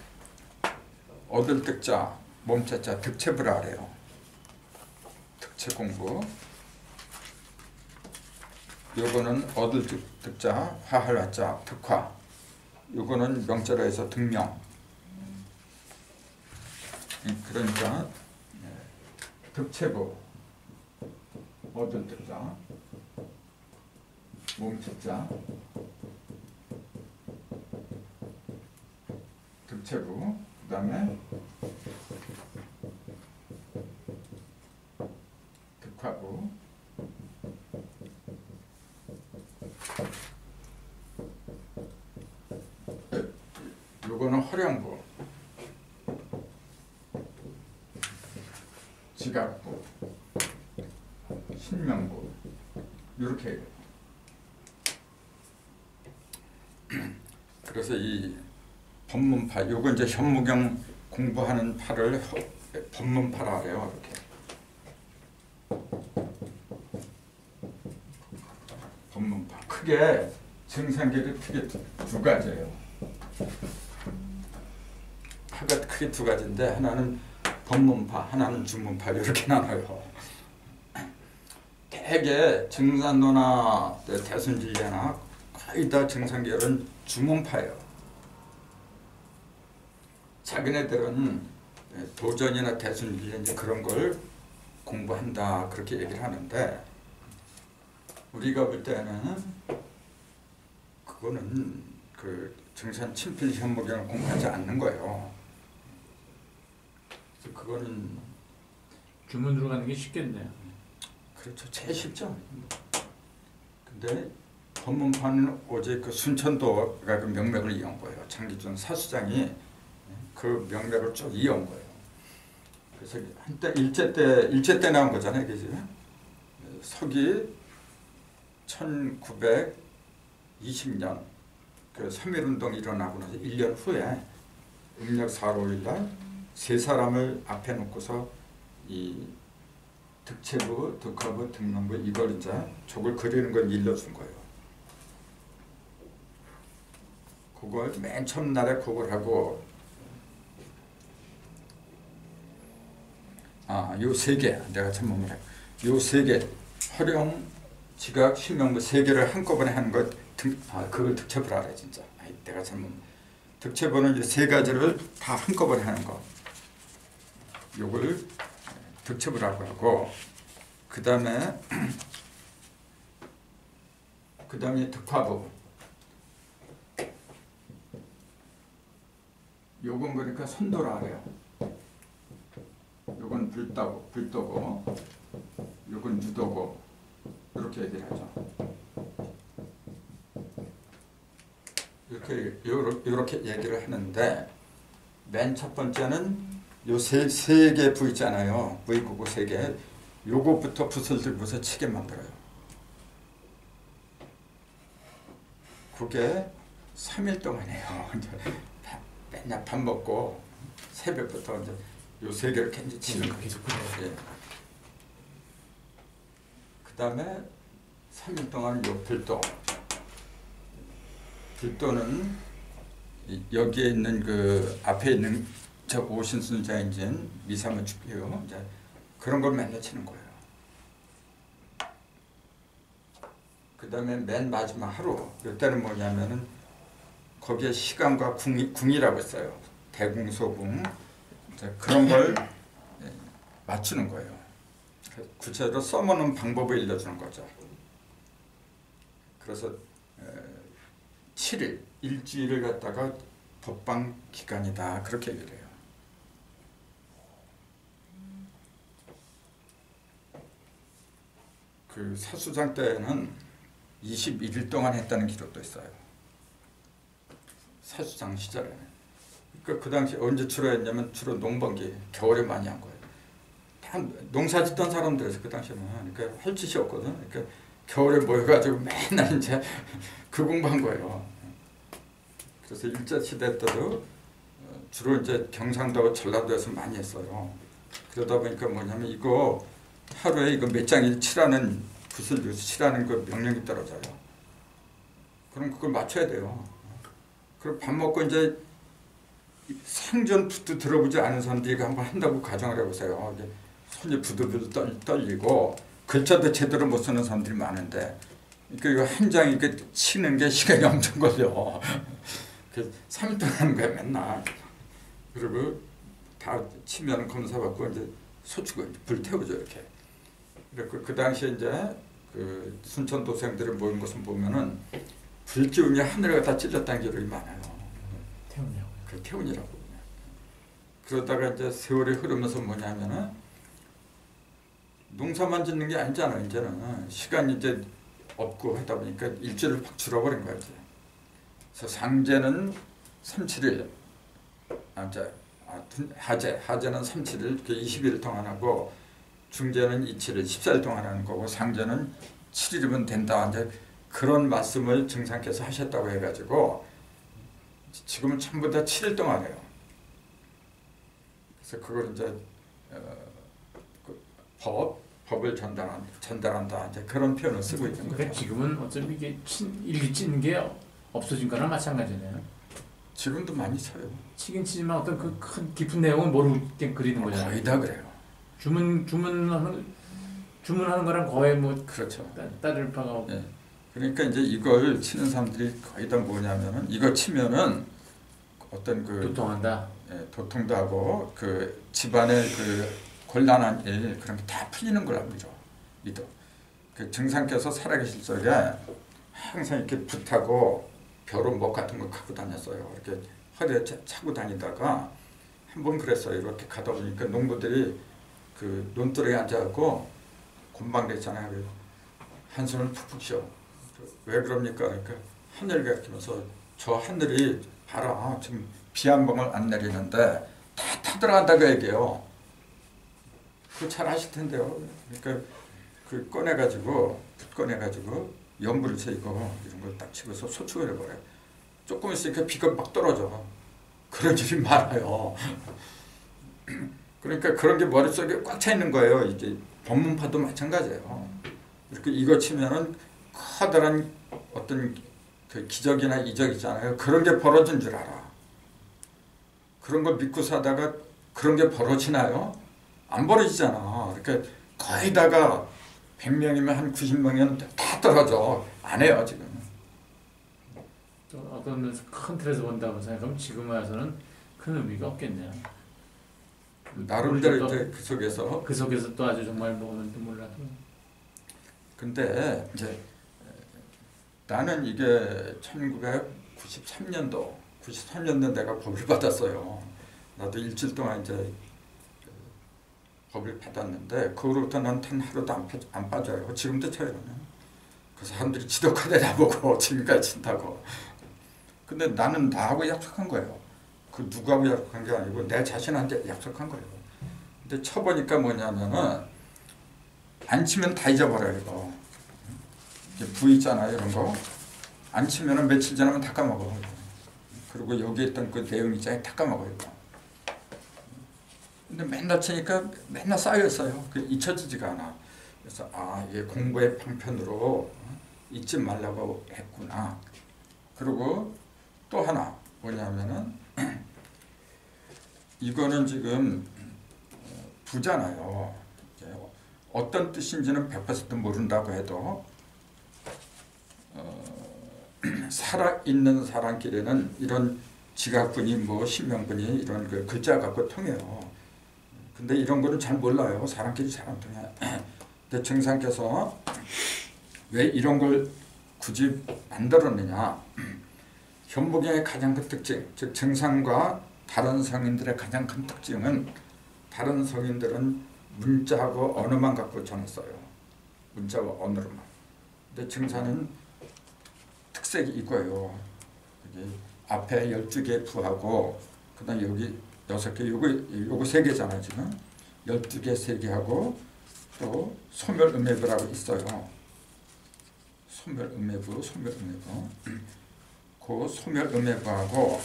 얻을 득자, 몸자자, 득체부라 그래요. 득체 공부. 요거는 얻을 득자, 화할 화자, 득화. 요거는 명자로 해서 득명. 그러니까 득체부, 얻을 득자, 몸자자, 득체부, 그 다음에 득화부, 요거는 허령부, 지각부, 신명부, 이렇게 해요. 그래서 이 법문파, 요거 이제 현무경 공부하는 파를 법문파라 그래요. 이렇게 법문파. 크게 증상계도 크게 두 가지예요. 파가 크게 두 가지인데 하나는 법문파, 하나는 주문파 이렇게 나눠요. 대개 증산도나 대순진리나 거의 다 증상계열은 주문파예요. 자기네들은 도전이나 대순진리 이제 그런 걸 공부한다 그렇게 얘기를 하는데 우리가 볼 때는 그거는 그 증산 친필 현무경을 공부하지 않는 거예요. 그래서 그거는 주문으로 가는 게 쉽겠네요. 그렇죠. 제일 쉽죠. 근데 법문파는 어제 그 순천도가 그 명맥을 이은 거예요. 장기준 사수장이 그 명맥을 쭉 이은 거예요. 그래서 한때 일제 때 나온 거잖아요, 그지? 서기 1920년 그 3.1운동이 일어나고 나서 1년 후에 음력 4월 5일 날 세 사람을 앞에 놓고서 이 득체부, 득화부, 득명부 이걸 이제 족을 그리는 걸 일러준 거예요. 그걸 맨 처음 날에 그걸 하고 요 세 개 내가 참 뭐라 요 세 개 허령, 지각, 신명부 세 개를 한꺼번에 하는 것 그걸 득체부라 그래 진짜. 내가 참 득체부는 이제 세 가지를 다 한꺼번에 하는 거. 요걸 득체부라고 하고 그 다음에 득화부. 요건 그러니까 선도라 그래요. 요건 불도고 요건 유도고 이렇게 얘기를 하죠. 이렇게 얘기를 하는데 맨 첫 번째는 요 세 개 부 있잖아요. 부의구구 세 개. 요거부터 붓을 들고서 치게 만들어요. 그게 3일 동안이에요. 맨날 밥 먹고 새벽부터 이제 요 세 개를 캔지 치는 거 계속 그래요. 그 다음에 3일 동안 요 불도는 여기에 있는 그 앞에 있는 저 오신순자인진 미삼을 죽여요. 이제 그런 걸 맨날 치는 거예요. 그 다음에 맨 마지막 하루 이때는 뭐냐면은 거기에 시간과 궁이라고 있어요. 대궁소궁 그런 걸 맞추는 거예요. 구체적으로 써먹는 방법을 알려주는 거죠. 그래서 7일, 일주일을 갖다가 법방 기간이다 그렇게 얘기를 해요. 그 사수장 때는 21일 동안 했다는 기록도 있어요. 사수장 시절에는. 그러니까 그 당시 언제 주로 했냐면 주로 농번기 겨울에 많이 한 거예요. 다 농사 짓던 사람들에서 그 당시에는 그러니까 할 짓이 없거든. 그러니까 겨울에 모여가지고 맨날 이제 그 공부한 거예요. 그래서 일제 시대 때도 주로 이제 경상도 전라도에서 많이 했어요. 그러다 보니까 뭐냐면 이거 하루에 이거 몇 장일 치라는 붓을 치라는 그 명령이 떨어져요. 그럼 그걸 맞춰야 돼요. 그럼 밥 먹고 이제 생전 붓도 들어보지 않은 사람들이 이거 한번 한다고 가정을 해보세요. 손이 부들부들 떨리고 글자도 제대로 못 쓰는 사람들이 많은데 그러니까 이거 한 장 이렇게 치는 게 시간이 엄청 걸려. 그 3일 동안 하는 거야 맨날. 그리고 다 치면 검사받고 이제 소추고 불 태우죠 이렇게. 그리고 그 당시에 이제 그 순천 도생들이 모인 것을 보면은 불기운이 하늘에 갖다 찔렸다는 기록이 많아요. 태우냐고. 그 태운이라고. 그러다가 이제 세월이 흐르면서 뭐냐면은 농사만 짓는 게 아니잖아요. 이제는 시간이 이제 없고 하다 보니까 일주일을 팍 줄어버린 거야 이제. 그래서 상제는 37일, 하제는 37일, 이렇게 20일 동안 하고 중제는 27일, 14일 동안 하는 거고 상제는 7일이면 된다. 이제 그런 말씀을 증상께서 하셨다고 해가지고 지금은 전부 다 7일 동안 해요. 그래서 그걸 이제 법을 전달한다. 이제 그런 표현을 쓰고 있는 거예요. 그러니까 지금은 어차피 이게 일기 찌는 게 없어진 거나 마찬가지네요. 지금도 많이 쳐요. 치긴 치지만 어떤 그 큰 깊은 내용은 모르고 그리는 거잖아요. 거의 다 그래요. 주문하는 거랑 거의 뭐 그렇죠. 따를 바가 없고. 예. 그러니까 이제 이걸 치는 사람들이 거의 다 뭐냐면은 이거 치면은 어떤 그 도통한다. 도통도 하고 그 집안의 그 곤란한 일 그런 게 다 풀리는 걸로 믿어. 그 증상께서 살아계실 적에 항상 이렇게 붓하고 벼룩목 같은 거 갖고 다녔어요. 이렇게 허리에 차고 다니다가 한 번 그랬어요. 이렇게 가다 보니까 농부들이 그 논두렁에 앉아갖고 곤방대 있잖아요. 한숨을 푹푹 쉬어. 왜 그럽니까? 그러니까 하늘 가리키면서 저 하늘이 봐라. 지금 비 한 방울 안 내리는데 다 타들어간다고 얘기해요. 그거 잘 아실 텐데요. 그러니까 그 꺼내가지고 붓 꺼내가지고 연불을 채고 이런 걸 딱 치고서 소축을 해버려요. 조금 있으니까 비가 막 떨어져. 그런 일이 많아요. 그러니까 그런 게 머릿속에 꽉 차 있는 거예요. 이게 법문파도 마찬가지예요. 이렇게 이거 치면은 커다란 어떤 그 기적이나 이적 있잖아요. 그런 게 벌어진 줄 알아. 그런 걸 믿고 사다가 그런 게 벌어지나요? 안 벌어지잖아. 그러니까 거의 다가 100명이면 한 90명은 다 떨어져. 안 해요 지금. 어떤 큰 틀에서 본다고 생각하면 지금 와서는 큰 의미가 없겠네요. 나름대로 이제 그 속에서 또 아주 정말 뭐는지 몰라도. 근데 이제 나는 이게 1993년도 내가 법을 받았어요. 나도 일주일 동안 이제 법을 받았는데 그로부터 난 단 하루도 안 빠져요. 지금도 쳐요. 그 사람들이 지독하게 나보고 지금까지 친다고. 근데 나는 나하고 약속한 거예요. 그 누구하고 약속한 게 아니고 내 자신한테 약속한 거예요. 근데 쳐보니까 뭐냐면은 안 치면 다 잊어버려요. 이거 부 있잖아요. 이런 거 안 치면은 며칠 지나면 다 까먹어. 그리고 여기 있던 그 내용 있잖아요. 다 까먹어요. 이거. 근데 맨날 치니까 맨날 쌓여있어요. 그 잊혀지지가 않아. 그래서 이게 공부의 방편으로 잊지 말라고 했구나. 그리고 또 하나 뭐냐면은 이거는 지금 부잖아요. 어떤 뜻인지는 100% 모른다고 해도 살아있는 사람끼리는 이런 지각분이 뭐 신명분이 이런 그 글자 갖고 통해요. 근데 이런 거는 잘 몰라요. 사람끼리 잘 안 통해. 근데 증상께서 왜 이런 걸 굳이 만들었느냐. 현무경의 가장 큰 특징, 즉 증상과 다른 성인들의 가장 큰 특징은 다른 성인들은 문자하고 언어만 갖고 정했어요. 문자와 언어로만. 근데 증사는 특색이 이거예요. 여기 앞에 12개 부하고 그다음 여기 6개, 요거 3개잖아요 지금. 12개 3개하고 또 소멸음해부라고 있어요. 소멸음해부. 그 소멸음해부하고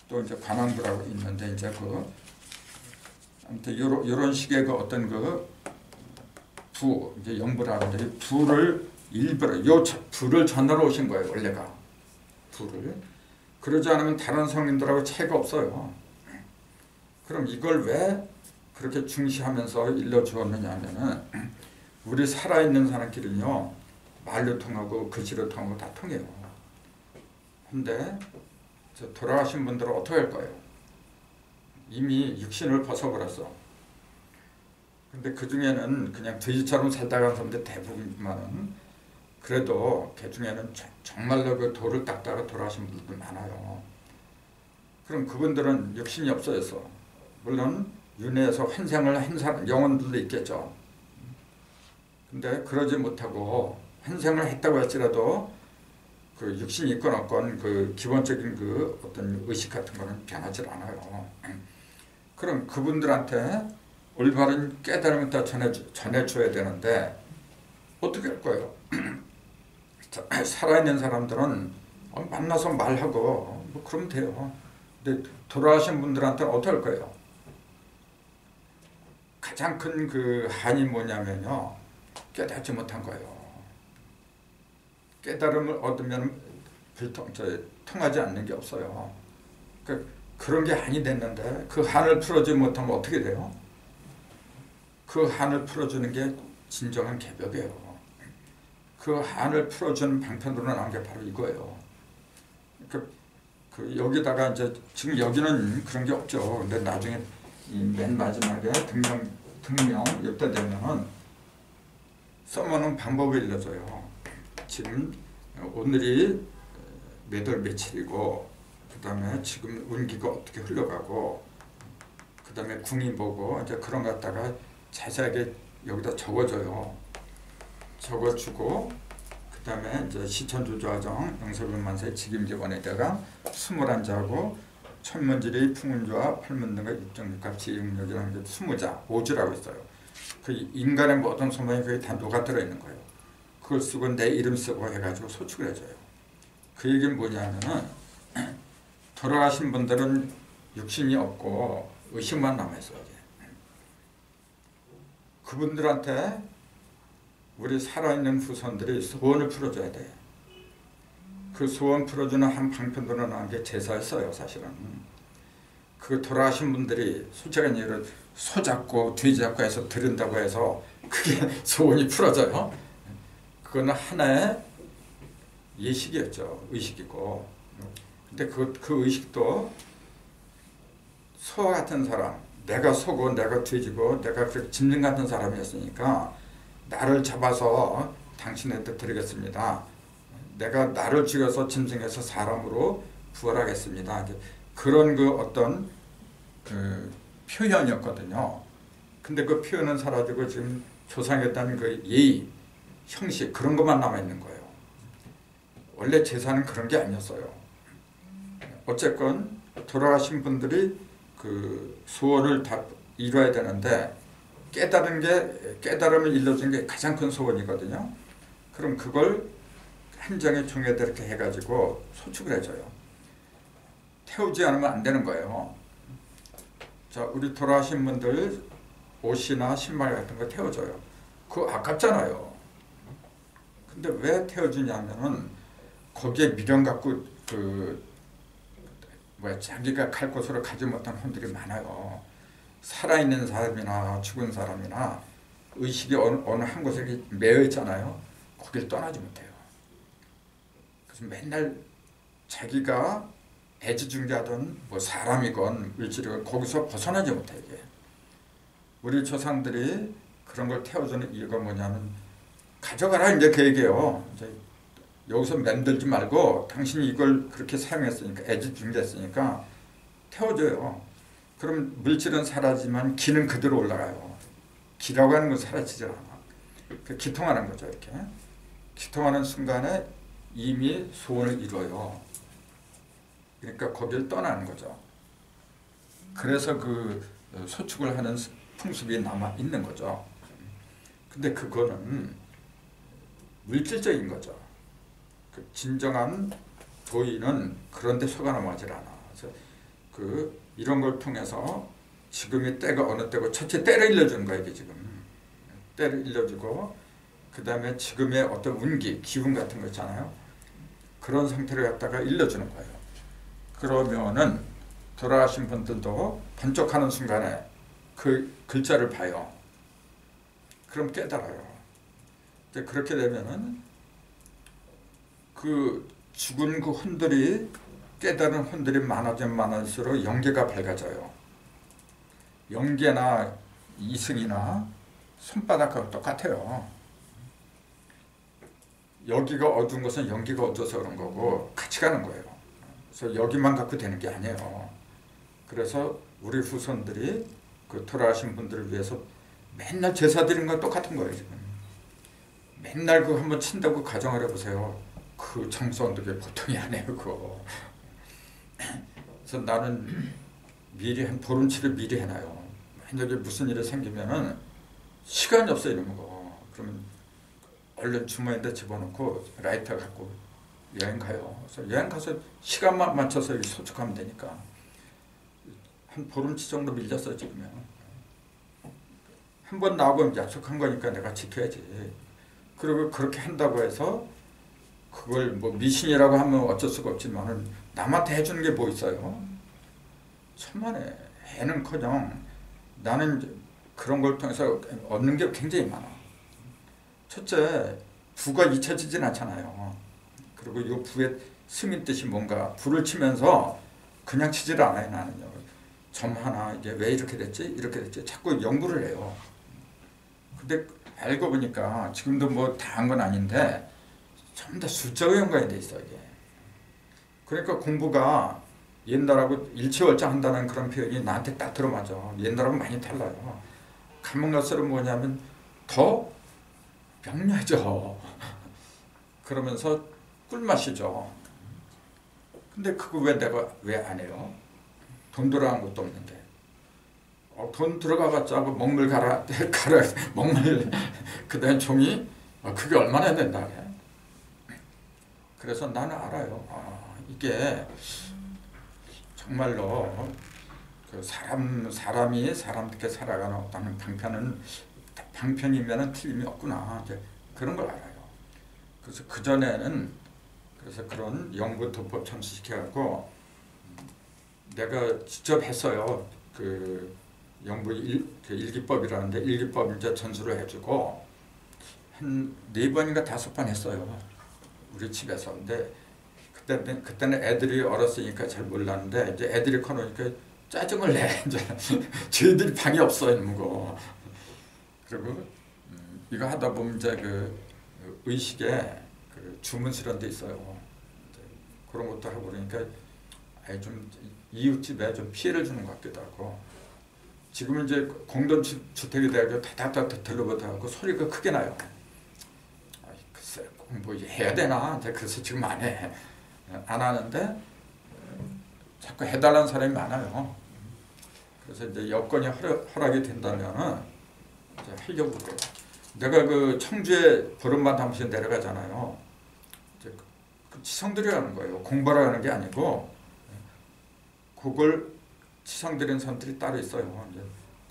또 이제 관왕부라고 있는데 이제 그 아무튼 요런 식의 그 어떤 그 부 이제 영부라고 하는데 부를 일부러 요 부를 전하러 오신 거예요 원래가. 부를 그러지 않으면 다른 성인들하고 차이가 없어요. 그럼 이걸 왜 그렇게 중시하면서 일러주었느냐 하면은 우리 살아있는 사람끼리는요 말로 통하고 글씨로 통하고 다 통해요. 근데 저 돌아가신 분들은 어떻게 할 거예요? 이미 육신을 벗어버렸어. 근데 그 중에는 그냥 돼지처럼 살다가 간 사람들 대부분만은 그래도 그 중에는 정말로 그 돌을 닦다가 돌아가신 분들 많아요. 그럼 그분들은 육신이 없어졌어. 물론 윤회에서 환생을 한 사람 영혼들도 있겠죠. 근데 그러지 못하고 환생을 했다고 할지라도 그 육신이 있건 없건 그 기본적인 그 어떤 의식 같은 거는 변하지 않아요. 그럼 그분들한테 올바른 깨달음을 다 전해줘야 되는데 어떻게 할 거예요? 살아있는 사람들은 만나서 말하고 뭐 그러면 돼요. 근데 돌아가신 분들한테는 어떻게 할 거예요? 가장 큰 그 한이 뭐냐면요. 깨닫지 못한 거예요. 깨달음을 얻으면 통하지 않는 게 없어요. 그런 게 한이 됐는데 그 한을 풀어주지 못하면 어떻게 돼요? 그 한을 풀어주는 게 진정한 개벽이에요. 그 한을 풀어주는 방편으로 나온 게 바로 이거예요. 그 여기다가 이제 지금 여기는 그런 게 없죠. 근데 나중에 이 맨 마지막에 등명 이때 되면은 써먹는 방법을 알려줘요. 지금 오늘이 몇 월 며칠이고 그 다음에 지금 운기가 어떻게 흘러가고 그 다음에 궁이 뭐고 이제 그런 거 갖다가 자세하게 여기다 적어줘요. 적어주고 그 다음에 이제 시천조조화정 영설분만세 직임기원에다가 21자하고 천문지리 풍운조와 팔문등과 입정육합 지응력이라는 게 20자 5주라고 있어요. 그 인간의 모든 소망이 거기 다 녹아 들어있는 거예요. 그걸 쓰고 내 이름 쓰고 해가지고 소축을 해줘요. 그 얘기는 뭐냐면은 돌아가신 분들은 육신이 없고 의식만 남아있어요. 그분들한테 우리 살아있는 후손들이 소원을 풀어줘야 돼. 그 소원 풀어주는 한 방편으로 나온 게 제사였어요. 사실은. 그 돌아가신 분들이 솔직한 얘기로 소 잡고 돼지 잡고 해서 드린다고 해서 그게 소원이 풀어져요. 그거는 하나의 예식이었죠. 의식이고. 근데 그 의식도 소와 같은 사람, 내가 소고 내가 돼지고 내가 그렇게 짐승 같은 사람이었으니까 나를 잡아서 당신한테 드리겠습니다. 내가 나를 죽여서 짐승에서 사람으로 부활하겠습니다. 그런 그 어떤 그 표현이었거든요. 근데 그 표현은 사라지고 지금 조상했다는 그 예의, 형식 그런 것만 남아있는 거예요. 원래 제사는 그런 게 아니었어요. 어쨌건 돌아가신 분들이 그 소원을 다 이뤄야 되는데 깨달음을 일러준 게 가장 큰 소원이거든요. 그럼 그걸 한 장의 종에다 이렇게 해가지고 소축을 해줘요. 태우지 않으면 안 되는 거예요. 자, 우리 돌아가신 분들 옷이나 신발 같은 거 태워줘요. 그거 아깝잖아요. 근데 왜 태워주냐면은 거기에 미련 갖고 자기가 갈 곳으로 가지 못한 혼들이 많아요. 살아있는 사람이나 죽은 사람이나 의식이 어느 한 곳에 매여 있잖아요. 거길 떠나지 못해요. 그래서 맨날 자기가 애지중지하던 뭐 사람이건 물질이건 거기서 벗어나지 못해요. 우리 조상들이 그런 걸 태워주는 이유가 뭐냐면 가져가라 이제 그 얘기예요. 이제 여기서 만들지 말고 당신이 이걸 그렇게 사용했으니까 애지중지했으니까 태워줘요. 그럼 물질은 사라지만 기는 그대로 올라가요. 기라고 하는 건 사라지질 않아. 그 기통하는 거죠. 이렇게 기통하는 순간에 이미 소원을 이뤄요. 그러니까 거기를 떠나는 거죠. 그래서 그 소축을 하는 풍습이 남아 있는 거죠. 근데 그거는 물질적인 거죠. 그 진정한 도인은 그런데 속아 넘어가질 않아. 그래서 그 이런 걸 통해서 지금이 때가 어느 때고 첫째 때를 일러주는 거야. 이게 지금 때를 일러주고 그 다음에 지금의 어떤 운기, 기운 같은 거 있잖아요. 그런 상태를 갖다가 일러주는 거예요. 그러면은 돌아가신 분들도 번쩍하는 순간에 그 글자를 봐요. 그럼 깨달아요. 이제 그렇게 되면은 그 죽은 그 혼들이 깨달은 혼들이 많아지면 많을수록 영계가 밝아져요. 영계나 이승이나 손바닥하고 똑같아요. 여기가 어두운 것은 연기가 어두워서 그런 거고 같이 가는 거예요. 그래서 여기만 갖고 되는 게 아니에요. 그래서 우리 후손들이 그 돌아가신 분들을 위해서 맨날 제사 드리는 건 똑같은 거예요. 지금 맨날 그거 한번 친다고 가정을 해보세요. 그 정성도 보통이 아니에요. 그거. 그래서 나는 미리 한 보름치를 미리 해놔요. 만약에 무슨 일이 생기면은 시간이 없어 이러는 거. 그러면 얼른 주머니에 집어넣고 라이터 갖고 여행 가요. 그래서 여행 가서 시간만 맞춰서 이렇게 소축하면 되니까 한 보름치 정도 밀렸어요 지금요. 한 번 나오고 약속한 거니까 내가 지켜야지. 그리고 그렇게 한다고 해서 그걸 뭐 미신이라고 하면 어쩔 수가 없지만은 남한테 해주는 게 뭐 있어요? 천만에 해는커녕 나는 그런 걸 통해서 얻는 게 굉장히 많아. 첫째, 부가 잊혀지진 않잖아요. 그리고 이 부의 스민 뜻이 뭔가 불을 치면서 그냥 치질 않아요. 나는요. 점 하나 이게 왜 이렇게 됐지? 이렇게 됐지? 자꾸 연구를 해요. 근데 알고 보니까 지금도 뭐 다 한 건 아닌데 전부 다 숫자와 연관이 돼 있어 이게. 그러니까 공부가 옛날하고 일치월장한다는 그런 표현이 나한테 딱 들어맞아. 옛날하고 많이 달라요. 감옥나스는 뭐냐면 더 명료하죠. 그러면서 꿀맛이죠. 근데 그거 왜 내가 왜 안 해요? 돈 들어간 것도 없는데. 돈 들어가봤자 먹물 갈아 먹물 그다음 종이 그게 얼마나 된다. 그래서 나는 알아요. 이게 정말로 그 사람이 사람답게 살아가는 어떤 방편이면은 틀림이 없구나. 이제 그런 걸 알아요. 그래서 그 전에는 그래서 그런 연구 도법 참수시켜갖고 내가 직접 했어요. 그 연구 일기법이라는데 일기법 이제 전수를 해주고 한 4번인가 5번 했어요. 우리 집에서. 근데 그때는 애들이 어렸으니까 잘 몰랐는데 이제 애들이 커놓으니까 짜증을 내. 이제 저희들이 방이 없어 있는 거. 그리고 이거 하다 보면 이제 그 의식에 그 주문스러운 데 있어요. 그런 것도 하고 그러니까 좀 이웃집에 좀 피해를 주는 것 같기도 하고. 지금은 이제 공동주택이 돼가지고 다다다 들러붙어갖고 소리가 크게 나요. 글쎄 뭐 해야 되나? 그래서 지금 안 해. 안 하는데 자꾸 해달라는 사람이 많아요. 그래서 이제 여건이 허락이 된다면은 이제 하려고 그래요. 내가 그 청주에 보름마다 한 번씩 내려가잖아요. 이제 그 치성들이라는 거예요. 공부를 하는 게 아니고 그걸 치성드리는 사람들이 따로 있어요. 이제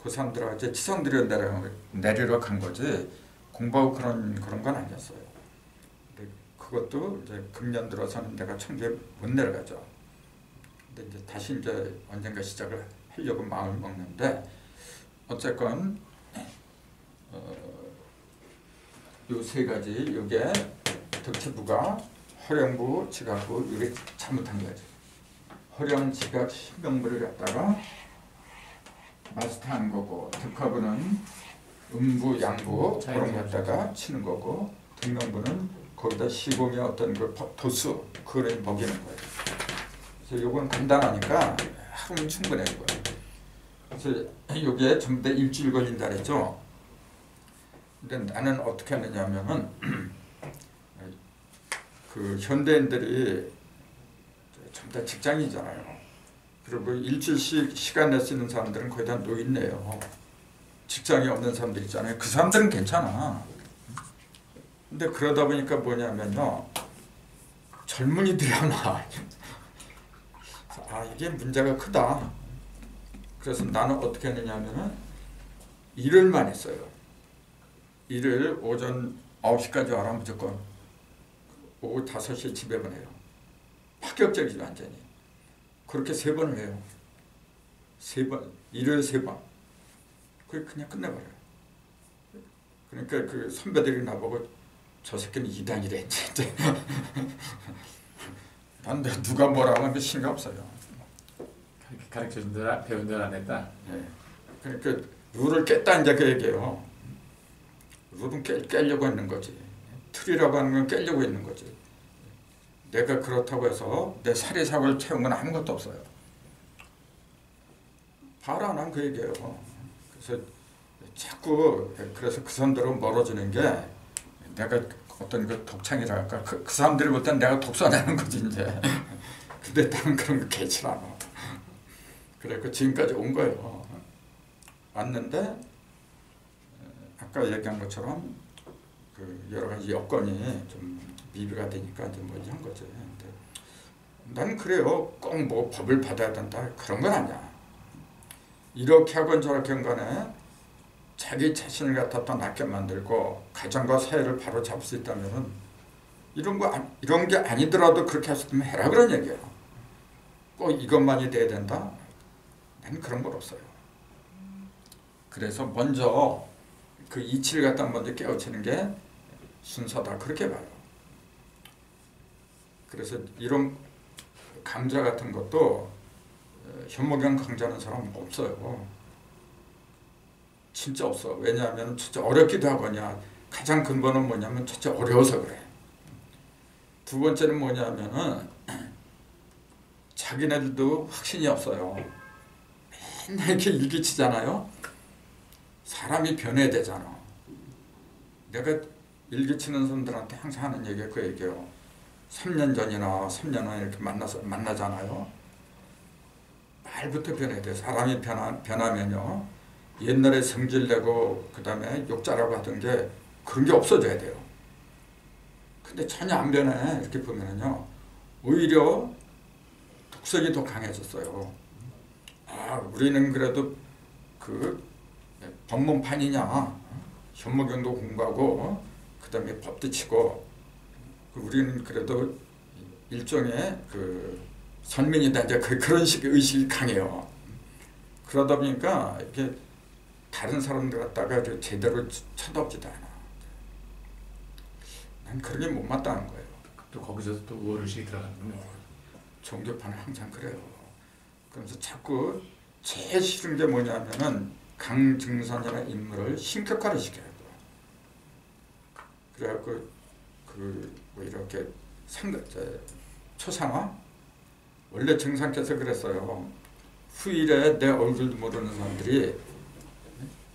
그 사람들하고 이제 치성드려 내리러 간 거지 공부하고 그런 건 아니었어요. 근데 그것도 이제 금년 들어서는 내가 청주에 못 내려가죠. 근데 이제 다시 이제 언젠가 시작을 하려고 마음을 먹는데 어쨌건 요 3가지 요게 덕치부가 허령부, 지각부 이게 잘못한 거지. 허령, 지각, 신명부를 갖다가 마스터하는 거고 득화부는 음부, 양부 그런 거 갖다가 치는 거고 등명부는 거기다 시공의 어떤 그 도수 그걸 먹이는 거예요. 그래서 요건 간단하니까 하루면 충분해요. 그래서 요게 전부 다 일주일 걸린다 그랬죠. 근데 나는 어떻게 하느냐면은 그 현대인들이 전부 다 직장이잖아요. 그리고 일주일 시간 낼 수 있는 사람들은 거의 다 노인네요. 직장이 없는 사람들 있잖아요. 그 사람들은 괜찮아. 근데 그러다 보니까 뭐냐면요, 젊은이들이 하나 이게 문제가 크다. 그래서 나는 어떻게 했느냐면은 일을만 했어요. 일을 오전 9시까지 와라 무조건. 오후 5시에 집에 보내요. 파격적이죠 완전히. 그렇게 3번을 해요. 3번. 일을 3번. 그게 그냥 끝내버려요. 그러니까 그 선배들이 나보고 저 새끼는 이단이래. 난 누가 뭐라고 하면 신경 없어요. 가르쳐준 대로 배운 대로 안 했다. 네. 그러니까 룰을 깼다 이제 그 얘기예요. 룰은 깨려고 하는 거지. 틀이라고 하는 건 깨려고 있는 거지. 내가 그렇다고 해서 내 사리사욕을 채운 건 아무것도 없어요. 바로 안 한 그 얘기예요. 그래서 자꾸 그래서 그 사람들은 멀어지는 게 내가 어떤 그 독창이라 할까 그 사람들이 볼 땐 내가 독서내는 거지 이제. 근데 나는 그런 거 개칠 않아. 그래 지금까지 온 거예요. 왔는데 아까 얘기한 것처럼 그 여러 가지 여건이 좀 미비가 되니까 이제 뭐 이런 거지. 근데 난 그래요. 꼭 뭐 법을 받아야 된다 그런 건 아니야. 이렇게 하건 저렇게 한 간에 자기 자신을 갖다 더 낫게 만들고 가정과 사회를 바로 잡을 수 있다면은 이런 게 아니더라도 그렇게 할 수 있으면 해라 그런 얘기예요. 꼭 이것만이 돼야 된다. 난 그런 건 없어요. 그래서 먼저 그 이치를 갖다 먼저 깨우치는 게 순서다 그렇게 봐요. 그래서 이런 강좌 같은 것도 현모경 강좌하는 사람 없어요. 진짜 없어. 왜냐하면 진짜 어렵기도 하거냐. 가장 근본은 뭐냐면 진짜 어려워서 그래. 두 번째는 뭐냐면은 자기네들도 확신이 없어요. 맨날 이렇게 일기치잖아요. 사람이 변해야 되잖아. 내가 일기치는 사람들한테 항상 하는 얘기가 그 얘기예요. 3년 전이나 3년 후에 이렇게 만나잖아요. 말부터 변해야 돼. 사람이 변하면요. 옛날에 성질내고 그 다음에 욕자라고 하던 게 그런 게 없어져야 돼요. 근데 전혀 안 변해. 이렇게 보면은요. 오히려 독성이 더 강해졌어요. 우리는 그래도 그 법문판이냐. 현모경도 공부하고 그 다음에 법도 치고 우리는 그래도 일종의 그 선민이다. 이제 그런 식의 의식이 강해요. 그러다 보니까 이렇게 다른 사람들 갖다가 제대로 쳐다보지도 않아. 난 그런 게 못마땅한 거예요. 또 거기서 또 의식이 들어가는 거예요. 종교판은 항상 그래요. 그래서 자꾸 제일 싫은 게 뭐냐면은 강증선이나 인물을 신격화를 시켜요. 그래갖고 뭐 이렇게 초상화? 원래 증상께서 그랬어요. 후일에 내 얼굴도 모르는 사람들이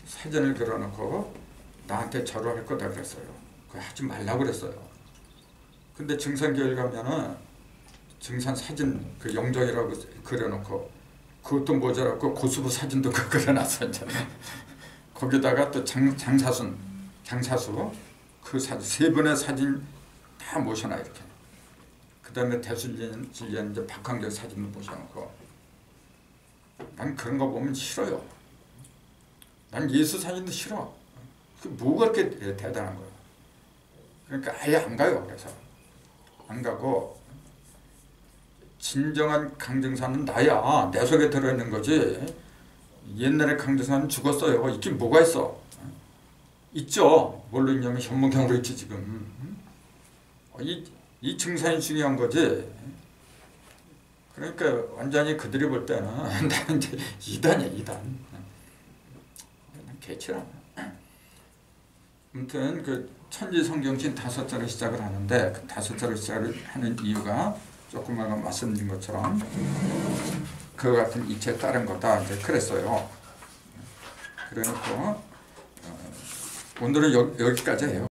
사진을 그려놓고 나한테 절호할 거다 그랬어요. 그거 하지 말라고 그랬어요. 근데 증산교회 가면은 증산 사진 그 영정이라고 그려놓고 그것도 모자라고 고수부 사진도 그려놨어. 거기다가 또 장사수 그 사진 3번의 사진 다 모셔놔 이렇게. 그 다음에 대술진 이제 박광재 사진도 모셔놓고. 난 그런 거 보면 싫어요. 난 예수 사진도 싫어. 그게 뭐가 그렇게 대단한 거야. 그러니까 아예 안 가요. 그래서 안 가고 진정한 강증사는 나야. 내 속에 들어있는 거지. 옛날에 강증사는 죽었어요. 있긴 뭐가 있어. 있죠. 뭘로 있냐면 현모경으로 있지 지금. 이 증상이 중요한 거지. 그러니까 완전히 그들이 볼 때는 나는 이제 이단이야 이단. 개치라. 아무튼 그 천지성경신 5자로 시작을 하는데 그 5자로 시작을 하는 이유가 조금 아까 말씀드린 것처럼 그와 같은 이치에 따른 거다 이제 그랬어요. 그래놓고 오늘은 여기까지 해요.